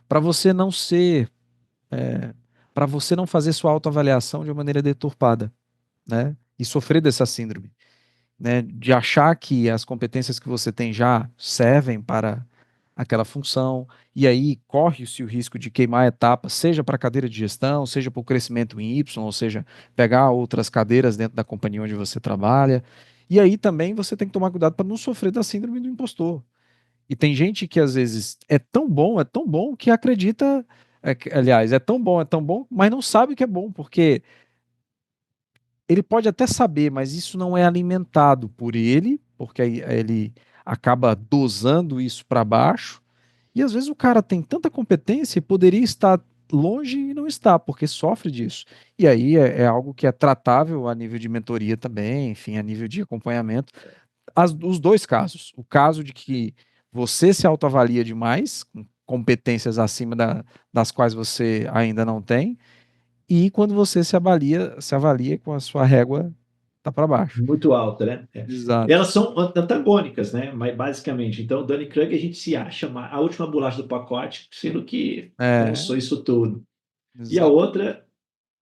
[SPEAKER 2] para você não ser, para você não fazer sua autoavaliação de uma maneira deturpada, né? E sofrer dessa síndrome, né? De achar que as competências que você tem já servem para aquela função, e aí corre-se o risco de queimar etapas, seja para a cadeira de gestão, seja para o crescimento em Y, ou seja, pegar outras cadeiras dentro da companhia onde você trabalha. E aí também você tem que tomar cuidado para não sofrer da síndrome do impostor. E tem gente que às vezes é tão bom que acredita, aliás, é tão bom, mas não sabe que é bom, porque ele pode até saber, mas isso não é alimentado por ele, porque aí ele acaba dosando isso para baixo. E às vezes o cara tem tanta competência e poderia estar longe e não está, porque sofre disso. E aí é algo que é tratável a nível de mentoria também, enfim, a nível de acompanhamento. Os dois casos. O caso de que você se autoavalia demais, com competências acima das quais você ainda não tem, e quando você se avalia com a sua régua tá para baixo.
[SPEAKER 1] Muito alta, né? É.
[SPEAKER 2] Exato.
[SPEAKER 1] Elas são antagônicas, né? Mas basicamente, então, o Dunning-Kruger a gente se acha a última bolacha do pacote, sendo que eu não
[SPEAKER 2] É,
[SPEAKER 1] sou isso tudo. E a
[SPEAKER 2] exato.
[SPEAKER 1] outra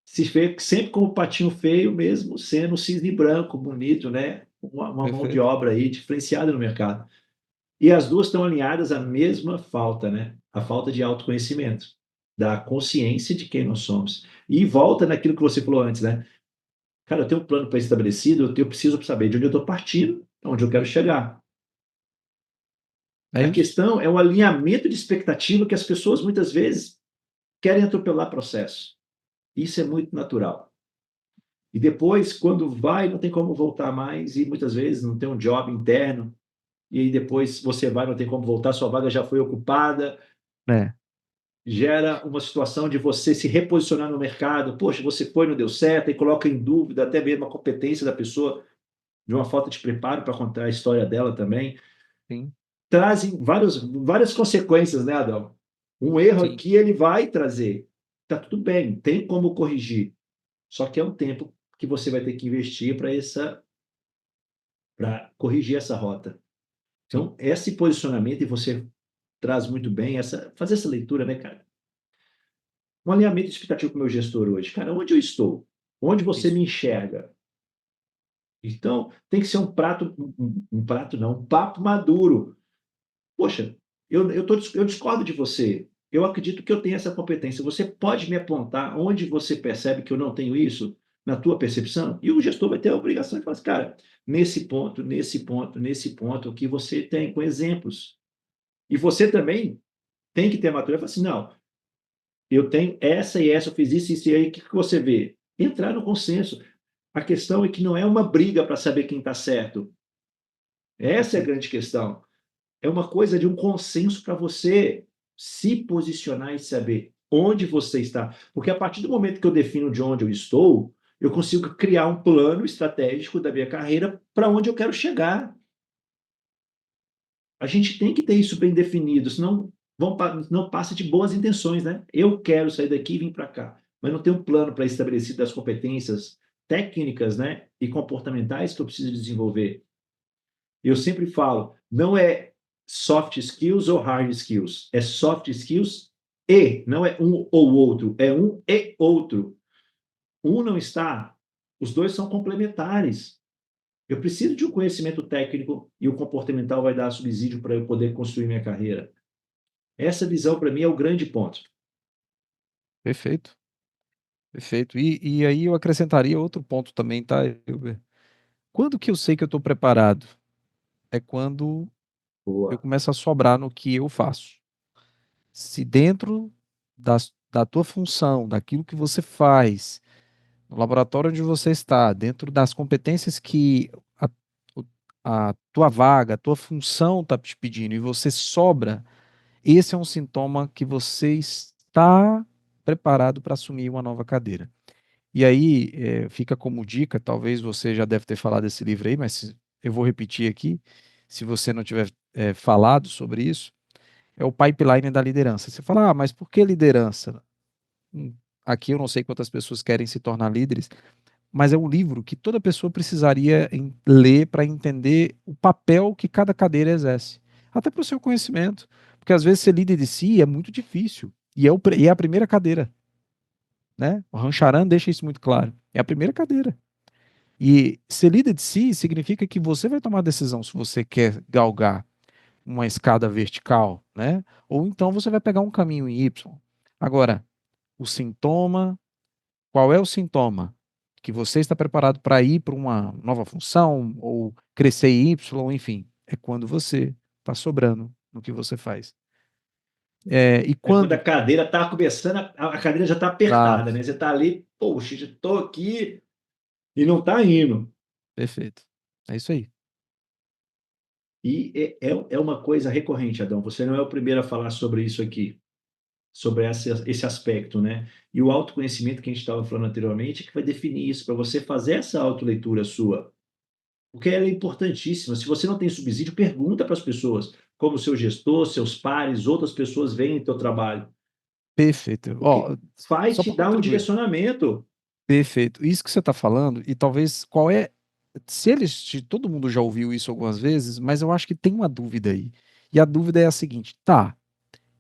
[SPEAKER 1] se vê sempre como patinho feio, mesmo sendo cisne branco, bonito, né? Uma mão de
[SPEAKER 2] Perfeito.
[SPEAKER 1] obra aí diferenciada no mercado. E as duas estão alinhadas à mesma falta, né? A falta de autoconhecimento, da consciência de quem nós somos. E volta naquilo que você falou antes, né? Cara, eu tenho um plano para estabelecido, eu preciso saber de onde eu estou partindo, onde eu quero chegar.
[SPEAKER 2] É
[SPEAKER 1] A
[SPEAKER 2] isso.
[SPEAKER 1] questão é o alinhamento de expectativa que as pessoas muitas vezes querem atropelar processo. Isso é muito natural. E depois, quando vai, não tem como voltar mais, e muitas vezes não tem um job interno, e aí depois você vai, não tem como voltar, sua vaga já foi ocupada,
[SPEAKER 2] É,
[SPEAKER 1] gera uma situação de você se reposicionar no mercado. Poxa, você foi, não deu certo, e coloca em dúvida até mesmo a competência da pessoa, de uma falta de preparo para contar a história dela também.
[SPEAKER 2] sim,
[SPEAKER 1] Trazem várias consequências, né, Adão? Um erro
[SPEAKER 2] sim,
[SPEAKER 1] aqui ele vai trazer. Tá tudo bem, tem como corrigir. Só que é um tempo que você vai ter que investir para corrigir essa rota.
[SPEAKER 2] sim.
[SPEAKER 1] Então, esse posicionamento, e você traz muito bem fazer essa leitura, né, cara? Um alinhamento expectativo com o meu gestor hoje. Cara, onde eu estou? Onde você
[SPEAKER 2] Isso.
[SPEAKER 1] me enxerga? Então, tem que ser um prato não, um papo maduro. Poxa, eu discordo de você. Eu acredito que eu tenho essa competência. Você pode me apontar onde você percebe que eu não tenho isso na tua percepção? E o gestor vai ter a obrigação de falar assim, cara, nesse ponto, nesse ponto, nesse ponto, o que você tem com exemplos. E você também tem que ter a maturidade e falar assim, não, eu tenho essa e essa, eu fiz isso e aí, o que você vê? Entrar no consenso. A questão é que não é uma briga para saber quem está certo. Essa é a
[SPEAKER 2] Perfeito.
[SPEAKER 1] grande questão. É uma coisa de um consenso para você se posicionar e saber onde você está. Porque a partir do momento que eu defino de onde eu estou, eu consigo criar um plano estratégico da minha carreira para onde eu quero chegar. A gente tem que ter isso bem definido, senão não passa de boas intenções, né? Eu quero sair daqui e vir para cá, mas não tem um plano para estabelecer das competências técnicas, né, e comportamentais que eu preciso desenvolver. Eu sempre falo, não é soft skills ou hard skills, é soft skills e, não é um ou outro, é um e outro. Um não está, os dois são complementares. Eu preciso de um conhecimento técnico e o comportamental vai dar subsídio para eu poder construir minha carreira. Essa visão, para mim, é o grande ponto.
[SPEAKER 2] Perfeito. Perfeito. E aí eu acrescentaria outro ponto também, tá, Hilber? Quando que eu sei que eu estou preparado? É quando eu
[SPEAKER 1] Boa.
[SPEAKER 2] começo a sobrar no que eu faço. Se dentro da tua função, daquilo que você faz, no laboratório onde você está, dentro das competências que o- a tua vaga, a tua função está te pedindo, e você sobra, esse é um sintoma que você está preparado para assumir uma nova cadeira. E aí, fica como dica, talvez você já deve ter falado desse livro aí, mas eu vou repetir aqui, se você não tiver falado sobre isso, é o pipeline da liderança. Você fala, mas por que liderança? Hum, Aqui eu não sei quantas pessoas querem se tornar líderes, mas é um livro que toda pessoa precisaria ler para entender o papel que cada cadeira exerce. Até para o seu conhecimento. Porque às vezes ser líder de si é muito difícil. E é a primeira cadeira, né? O Rancharan deixa isso muito claro. É a primeira cadeira. E ser líder de si significa que você vai tomar a decisão se você quer galgar uma escada vertical, né? Ou então você vai pegar um caminho em Y. Agora, o sintoma, qual é o sintoma? Que você está preparado para ir para uma nova função ou crescer em Y, enfim, é quando você está sobrando no que você faz. E
[SPEAKER 1] É quando a
[SPEAKER 2] quando.
[SPEAKER 1] cadeira está começando, a cadeira já está apertada,
[SPEAKER 2] Exato,
[SPEAKER 1] né? Você está ali, poxa, já estou aqui e não está indo.
[SPEAKER 2] perfeito. É isso aí.
[SPEAKER 1] E é uma coisa recorrente, Adão. Você não é o primeiro a falar sobre isso aqui, sobre esse aspecto, né? E o autoconhecimento que a gente estava falando anteriormente é que vai definir isso, para você fazer essa autoleitura sua. Porque ela é importantíssima. Se você não tem subsídio, pergunta para as pessoas, como seu gestor, seus pares, outras pessoas veem o teu trabalho.
[SPEAKER 2] Perfeito.
[SPEAKER 1] Porque
[SPEAKER 2] Ó,
[SPEAKER 1] vai
[SPEAKER 2] só
[SPEAKER 1] te
[SPEAKER 2] para
[SPEAKER 1] dar um
[SPEAKER 2] contribuir.
[SPEAKER 1] direcionamento.
[SPEAKER 2] Perfeito. Isso que você está falando, e talvez qual é. Se todo mundo já ouviu isso algumas vezes, mas eu acho que tem uma dúvida aí. E a dúvida é a seguinte: tá,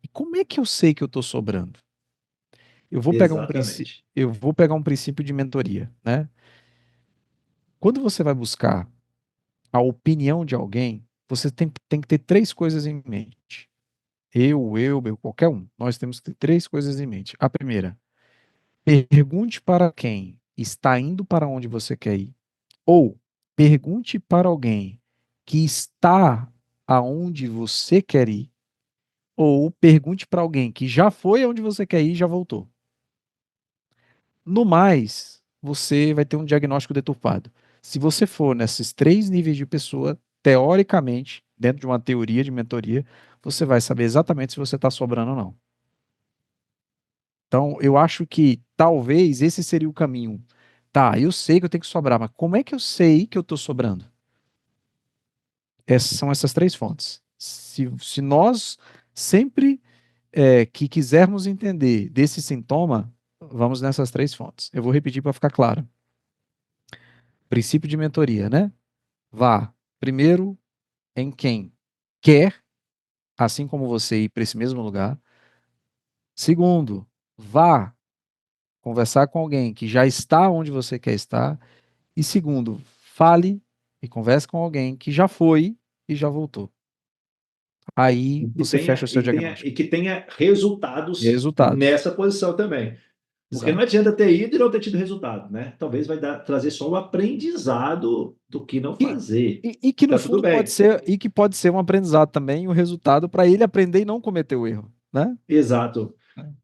[SPEAKER 2] e como é que eu sei que eu estou sobrando?
[SPEAKER 1] Exatamente.
[SPEAKER 2] Eu vou pegar um princípio de mentoria, né? Quando você vai buscar a opinião de alguém, você tem que ter três coisas em mente. Qualquer um. Nós temos que ter três coisas em mente. A primeira, pergunte para quem está indo para onde você quer ir. Ou pergunte para alguém que está aonde você quer ir. Ou pergunte para alguém que já foi aonde você quer ir e já voltou. No mais, você vai ter um diagnóstico deturpado. Se você for nesses três níveis de pessoa, teoricamente, dentro de uma teoria de mentoria, você vai saber exatamente se você está sobrando ou não. Então, eu acho que talvez esse seria o caminho. Tá, eu sei que eu tenho que sobrar, mas como é que eu sei que eu estou sobrando? São essas três fontes. Se nós sempre que quisermos entender desse sintoma, vamos nessas três fontes. Eu vou repetir para ficar claro. Princípio de mentoria, né? Vá primeiro em quem quer, assim como você, ir para esse mesmo lugar. Segundo, vá conversar com alguém que já está onde você quer estar. E segundo, fale e converse com alguém que já foi e já voltou. Aí
[SPEAKER 1] E que
[SPEAKER 2] você fecha
[SPEAKER 1] tenha,
[SPEAKER 2] o seu
[SPEAKER 1] e tenha,
[SPEAKER 2] diagnóstico.
[SPEAKER 1] e que tenha resultados
[SPEAKER 2] Resultados.
[SPEAKER 1] nessa posição também. Porque não
[SPEAKER 2] Exato.
[SPEAKER 1] adianta ter ido e não ter tido resultado, né? Talvez trazer só o aprendizado do que não
[SPEAKER 2] E,
[SPEAKER 1] fazer.
[SPEAKER 2] e que no
[SPEAKER 1] Tá tudo
[SPEAKER 2] fundo pode
[SPEAKER 1] bem.
[SPEAKER 2] ser, e que pode ser um aprendizado também, um resultado para ele aprender e não cometer o erro, né?
[SPEAKER 1] Exato.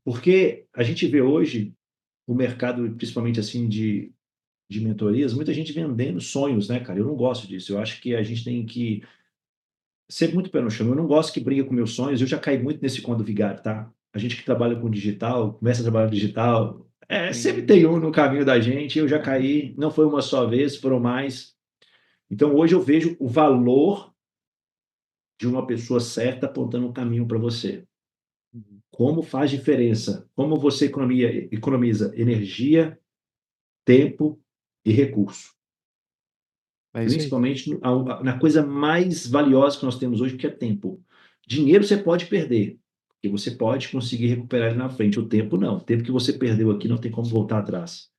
[SPEAKER 1] Porque a gente vê hoje o mercado, principalmente assim, de mentorias, muita gente vendendo sonhos, né, cara? Eu não gosto disso. Eu acho que a gente tem que ser muito pé no chão. Eu não gosto que briga com meus sonhos. Eu já caí muito nesse conto vigário, tá? A gente que trabalha com digital, começa a trabalhar no digital, sempre
[SPEAKER 2] Sim.
[SPEAKER 1] tem um no caminho da gente. Eu já caí, não foi uma só vez, foram mais. Então hoje eu vejo o valor de uma pessoa certa apontando um caminho para você.
[SPEAKER 2] Uhum.
[SPEAKER 1] Como faz diferença? Como você economiza energia, tempo e recurso?
[SPEAKER 2] É isso aí.
[SPEAKER 1] Principalmente na coisa mais valiosa que nós temos hoje, que é tempo. Dinheiro você pode perder, porque você pode conseguir recuperar ele na frente. O tempo não. O tempo que você perdeu aqui não tem como voltar atrás.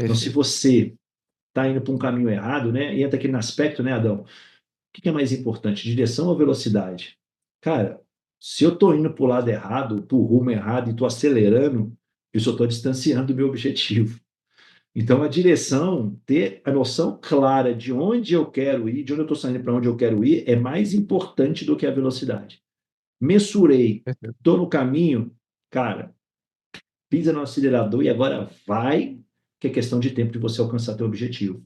[SPEAKER 1] Então, se
[SPEAKER 2] Perfeito.
[SPEAKER 1] você está indo para um caminho errado, né? E entra aqui no aspecto, né, Adão? O que é mais importante, direção ou velocidade? Cara, se eu estou indo para o lado errado, para o rumo errado e estou acelerando, eu só estou distanciando do meu objetivo. Então, a direção, ter a noção clara de onde eu quero ir, de onde eu estou saindo para onde eu quero ir, é mais importante do que a velocidade. Mensurei,
[SPEAKER 2] Perfeito.
[SPEAKER 1] estou no caminho, cara, pisa no acelerador e agora vai, que é questão de tempo de você alcançar teu objetivo.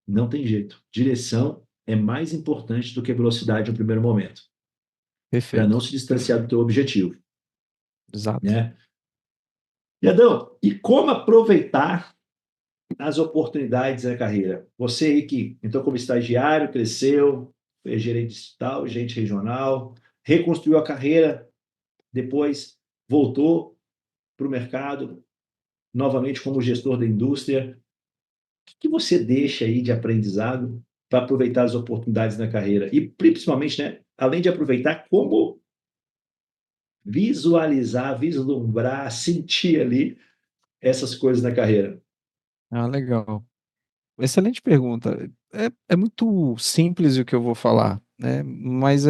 [SPEAKER 1] Não tem jeito. Direção é mais importante do que velocidade no primeiro momento, para não
[SPEAKER 2] Perfeito.
[SPEAKER 1] se distanciar do teu objetivo,
[SPEAKER 2] Exato.
[SPEAKER 1] né? E Adão, e como aproveitar as oportunidades na carreira? Você aí que entrou como estagiário, cresceu, foi gerente digital, gerente regional. reconstruiu a carreira, depois voltou para o mercado, novamente como gestor da indústria. O que você deixa aí de aprendizado para aproveitar as oportunidades na carreira? E principalmente, né, além de aproveitar, como visualizar, vislumbrar, sentir ali essas coisas na carreira?
[SPEAKER 2] Ah, legal. Excelente pergunta. É muito simples o que eu vou falar, né? Mas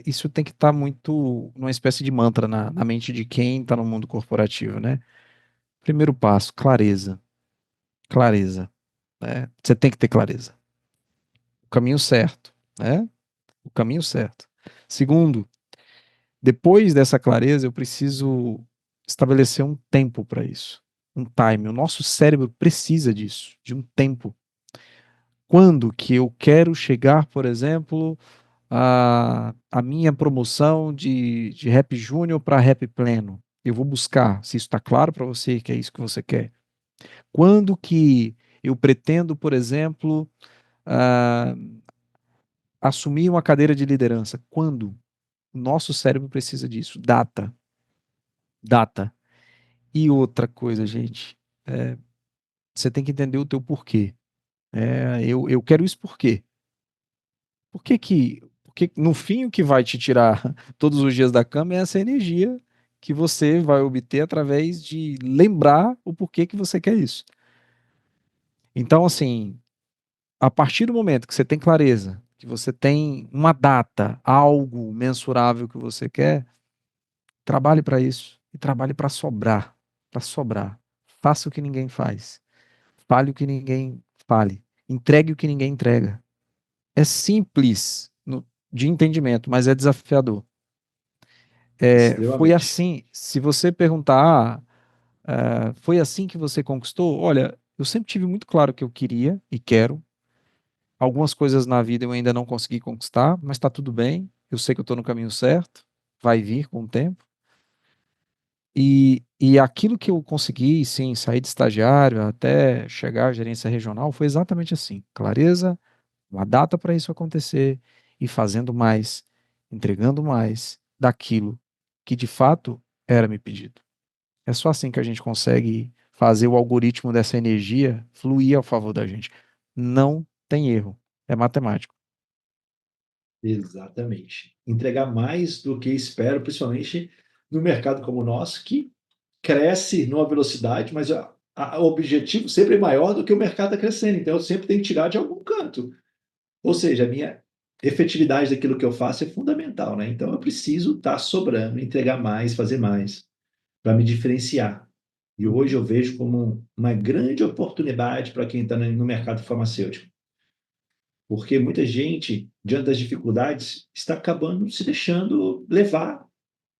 [SPEAKER 2] isso tem que estar muito numa espécie de mantra na mente de quem está no mundo corporativo, né? Primeiro passo, clareza. Clareza, né? Você tem que ter clareza. O caminho certo, né? O caminho certo. Segundo, depois dessa clareza, eu preciso estabelecer um tempo para isso. Um time. O nosso cérebro precisa disso, de um tempo. Quando que eu quero chegar, por exemplo, a minha promoção de Rap Júnior para Rap Pleno? Eu vou buscar, se isso está claro para você que é isso que você quer. Quando que eu pretendo, por exemplo, ah, assumir uma cadeira de liderança? Quando? O nosso cérebro precisa disso. Data. Data. E outra coisa, gente, você tem que entender o teu porquê. Eu quero isso por quê? Porque no fim o que vai te tirar todos os dias da cama é essa energia que você vai obter através de lembrar o porquê que você quer isso. Então, assim, a partir do momento que você tem clareza, que você tem uma data, algo mensurável que você quer, trabalhe para isso e trabalhe para sobrar, para sobrar. Faça o que ninguém faz. Fale o que ninguém fale. Entregue o que ninguém entrega. É simples de entendimento, mas é desafiador. Foi
[SPEAKER 1] Extremamente.
[SPEAKER 2] assim. Se você perguntar, foi assim que você conquistou? Olha, eu sempre tive muito claro o que eu queria e quero. Algumas coisas na vida eu ainda não consegui conquistar, mas está tudo bem. Eu sei que eu estou no caminho certo. Vai vir com o tempo. E aquilo que eu consegui, sim, sair de estagiário até chegar à gerência regional foi exatamente assim: clareza, uma data para isso acontecer e fazendo mais, entregando mais daquilo que de fato era me pedido. É só assim que a gente consegue fazer o algoritmo dessa energia fluir a favor da gente. Não tem erro, é matemático.
[SPEAKER 1] Exatamente. Entregar mais do que espero, principalmente no mercado como o nosso, que cresce numa velocidade, mas o objetivo sempre é maior do que o mercado está crescendo. Então, eu sempre tenho que tirar de algum canto. Ou seja, a minha efetividade daquilo que eu faço é fundamental, né? Então, eu preciso estar sobrando, entregar mais, fazer mais, para me diferenciar. E hoje eu vejo como uma grande oportunidade para quem está no mercado farmacêutico. Porque muita gente, diante das dificuldades, está acabando se deixando levar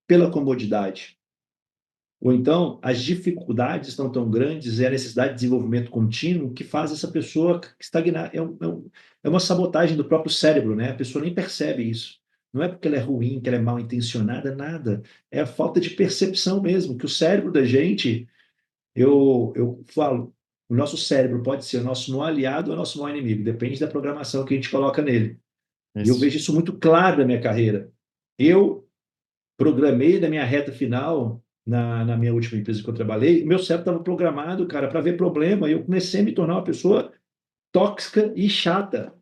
[SPEAKER 1] pela comodidade. Ou então, as dificuldades estão tão grandes e a necessidade de desenvolvimento contínuo que faz essa pessoa estagnar. É uma sabotagem do próprio cérebro, né? A pessoa nem percebe isso. Não é porque ela é ruim, que ela é mal intencionada, nada. É a falta de percepção mesmo, que o cérebro da gente, eu falo, o nosso cérebro pode ser o nosso maior aliado ou o nosso maior inimigo, depende da programação que a gente coloca nele. E eu
[SPEAKER 2] Isso.
[SPEAKER 1] vejo isso muito claro na minha carreira. Eu programei da minha reta final, na minha última empresa que eu trabalhei, meu cérebro estava programado, cara, para ver problema, e eu comecei a me tornar uma pessoa tóxica e chata.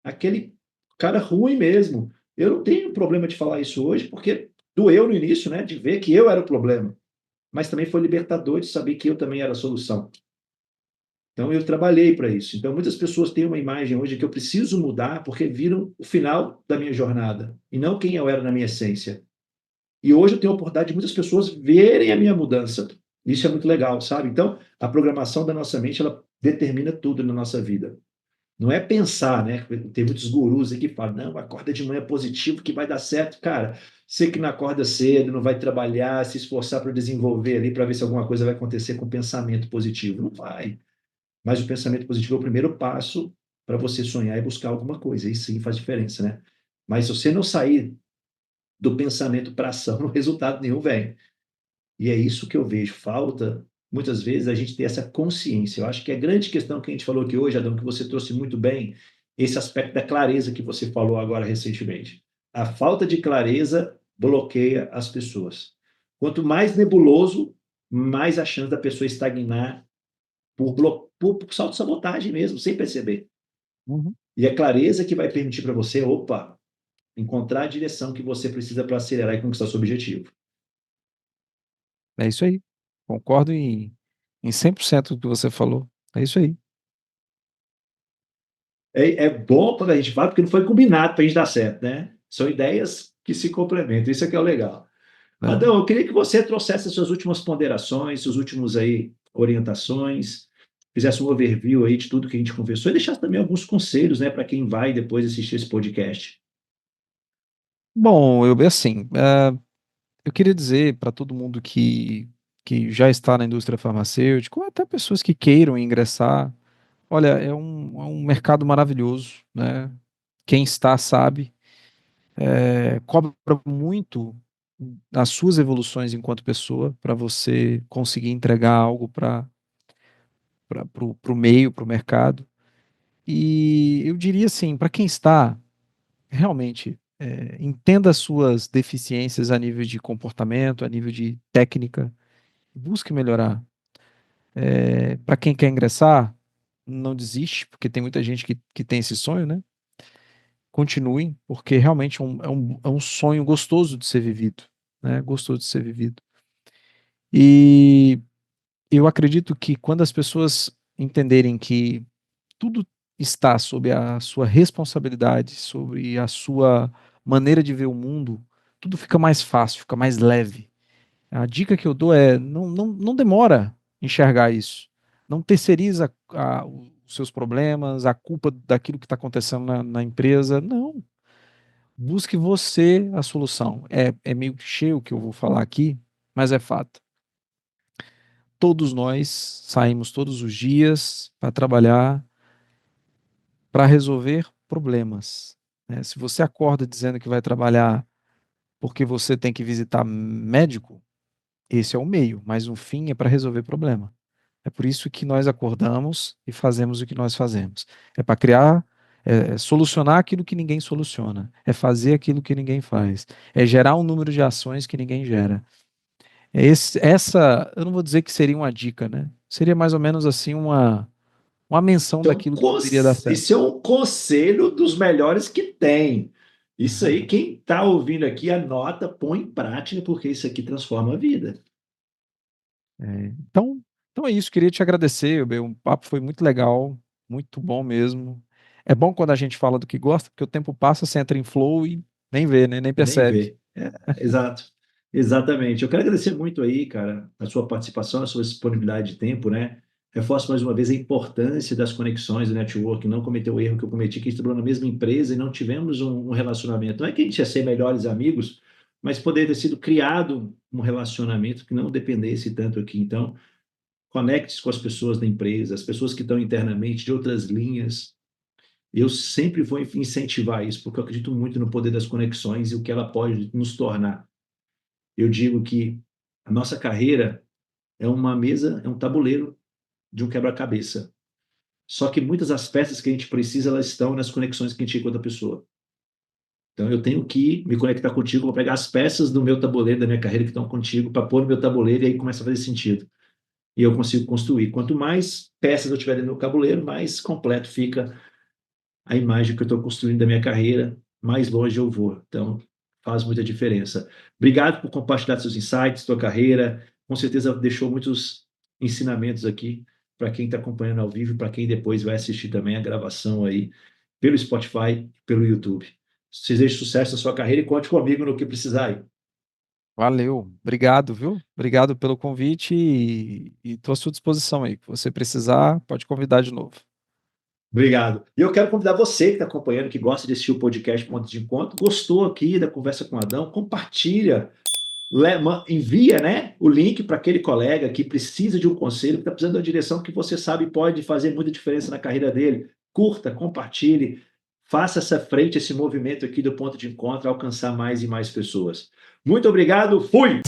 [SPEAKER 1] Aquele cara ruim mesmo. Eu não tenho problema de falar isso hoje, porque doeu no início, né, de ver que eu era o problema. Mas também foi libertador de saber que eu também era a solução. Então, eu trabalhei para isso. Então, muitas pessoas têm uma imagem hoje que eu preciso mudar porque viram o final da minha jornada e não quem eu era na minha essência. E hoje eu tenho a oportunidade de muitas pessoas verem a minha mudança. Isso é muito legal, sabe? Então, a programação da nossa mente, ela determina tudo na nossa vida. Não é pensar, né? Tem muitos gurus aí que falam, não, acorda de manhã positivo que vai dar certo. Cara, você que não acorda cedo, não vai trabalhar, se esforçar para desenvolver ali, para ver se alguma coisa vai acontecer com pensamento positivo. Não vai. Mas o pensamento positivo é o primeiro passo para você sonhar e buscar alguma coisa. Isso sim faz diferença, né? Mas se você não sair do pensamento para ação, resultado nenhum vem. E é isso que eu vejo. Falta, muitas vezes, a gente ter essa consciência. Eu acho que a grande questão que a gente falou aqui hoje, Adão, que você trouxe muito bem, esse aspecto da clareza que você falou agora recentemente. A falta de clareza bloqueia as pessoas. Quanto mais nebuloso, mais a chance da pessoa estagnar por sabotagem mesmo, sem perceber.
[SPEAKER 2] Uhum.
[SPEAKER 1] E a clareza que vai permitir para você, opa, encontrar a direção que você precisa para acelerar e conquistar seu objetivo.
[SPEAKER 2] É isso aí. Concordo em 100% do que você falou. É isso aí.
[SPEAKER 1] É bom quando a gente fala, porque não foi combinado para a gente dar certo, né? São ideias que se complementam, isso é que é o legal.
[SPEAKER 2] Né?
[SPEAKER 1] Adão, eu queria que você trouxesse as suas últimas ponderações, suas últimas aí orientações, fizesse um overview aí de tudo que a gente conversou e deixasse também alguns conselhos, né, para quem vai depois assistir esse podcast.
[SPEAKER 2] Bom, assim, eu queria dizer para todo mundo que já está na indústria farmacêutica, ou até pessoas que queiram ingressar, olha, é um mercado maravilhoso, né? Quem está sabe, cobra muito nas suas evoluções enquanto pessoa, para você conseguir entregar algo para o meio, para o mercado. E eu diria assim, para quem está, realmente, entenda as suas deficiências a nível de comportamento, a nível de técnica, busque melhorar. Para quem quer ingressar, não desiste, porque tem muita gente que tem esse sonho, né? Continuem, porque realmente é um sonho gostoso de ser vivido, né? Gostoso de ser vivido. E eu acredito que quando as pessoas entenderem que tudo está sob a sua responsabilidade, sobre a sua maneira de ver o mundo, tudo fica mais fácil, fica mais leve. A dica que eu dou é: não demora enxergar isso. Não terceiriza os seus problemas, a culpa daquilo que está acontecendo na empresa. Não. Busque você a solução. É meio clichê o que eu vou falar aqui, mas é fato. Todos nós saímos todos os dias para trabalhar, para resolver problemas, né? Se você acorda dizendo que vai trabalhar porque você tem que visitar médico, esse é o meio, mas o fim é para resolver problema. É por isso que nós acordamos e fazemos o que nós fazemos. É para criar, solucionar aquilo que ninguém soluciona. É fazer aquilo que ninguém faz. É gerar um número de ações que ninguém gera. Eu não vou dizer que seria uma dica, né? Seria mais ou menos assim uma menção daquilo que poderia dar certo.
[SPEAKER 1] Isso é um conselho dos melhores que tem. Isso aí, quem está ouvindo aqui, anota, põe em prática, porque isso aqui transforma a vida.
[SPEAKER 2] Então é isso, queria te agradecer, Eubê, o papo foi muito legal, muito bom mesmo. É bom quando a gente fala do que gosta, porque o tempo passa, você entra em flow e nem vê, né? Nem
[SPEAKER 1] Nem
[SPEAKER 2] percebe.
[SPEAKER 1] vê. Exato. Exatamente. Eu quero agradecer muito aí, cara, a sua participação, a sua disponibilidade de tempo, né? Reforço mais uma vez a importância das conexões do network, não cometer o erro que eu cometi, que a gente trabalhou na mesma empresa e não tivemos um relacionamento. Não é que a gente ia ser melhores amigos, mas poderia ter sido criado um relacionamento que não dependesse tanto aqui. Então, conecte-se com as pessoas da empresa, as pessoas que estão internamente de outras linhas. Eu sempre vou incentivar isso, porque eu acredito muito no poder das conexões e o que ela pode nos tornar. Eu digo que a nossa carreira é uma mesa, é um tabuleiro de um quebra-cabeça. Só que muitas das peças que a gente precisa, elas estão nas conexões que a gente tem com outra pessoa. Então eu tenho que me conectar contigo, vou pegar as peças do meu tabuleiro, da minha carreira que estão contigo, para pôr no meu tabuleiro e aí começa a fazer sentido. E eu consigo construir. Quanto mais peças eu tiver no meu tabuleiro, mais completo fica a imagem que eu estou construindo da minha carreira, mais longe eu vou. Então, faz muita diferença. Obrigado por compartilhar seus insights, sua carreira. Com certeza deixou muitos ensinamentos aqui para quem está acompanhando ao vivo, para quem depois vai assistir também a gravação aí pelo Spotify, pelo YouTube. Desejo sucesso na sua carreira e conte comigo no que precisar aí.
[SPEAKER 2] Valeu, obrigado, viu? Obrigado pelo convite e estou à sua disposição aí. Se você precisar, pode convidar de novo.
[SPEAKER 1] Obrigado. E eu quero convidar você que está acompanhando, que gosta de assistir o podcast Ponto de Encontro, gostou aqui da conversa com o Adão, compartilha, envia, né, o link para aquele colega que precisa de um conselho, que está precisando de uma direção que você sabe pode fazer muita diferença na carreira dele. Curta, compartilhe, faça essa frente, esse movimento aqui do Ponto de Encontro, alcançar mais e mais pessoas. Muito obrigado, fui!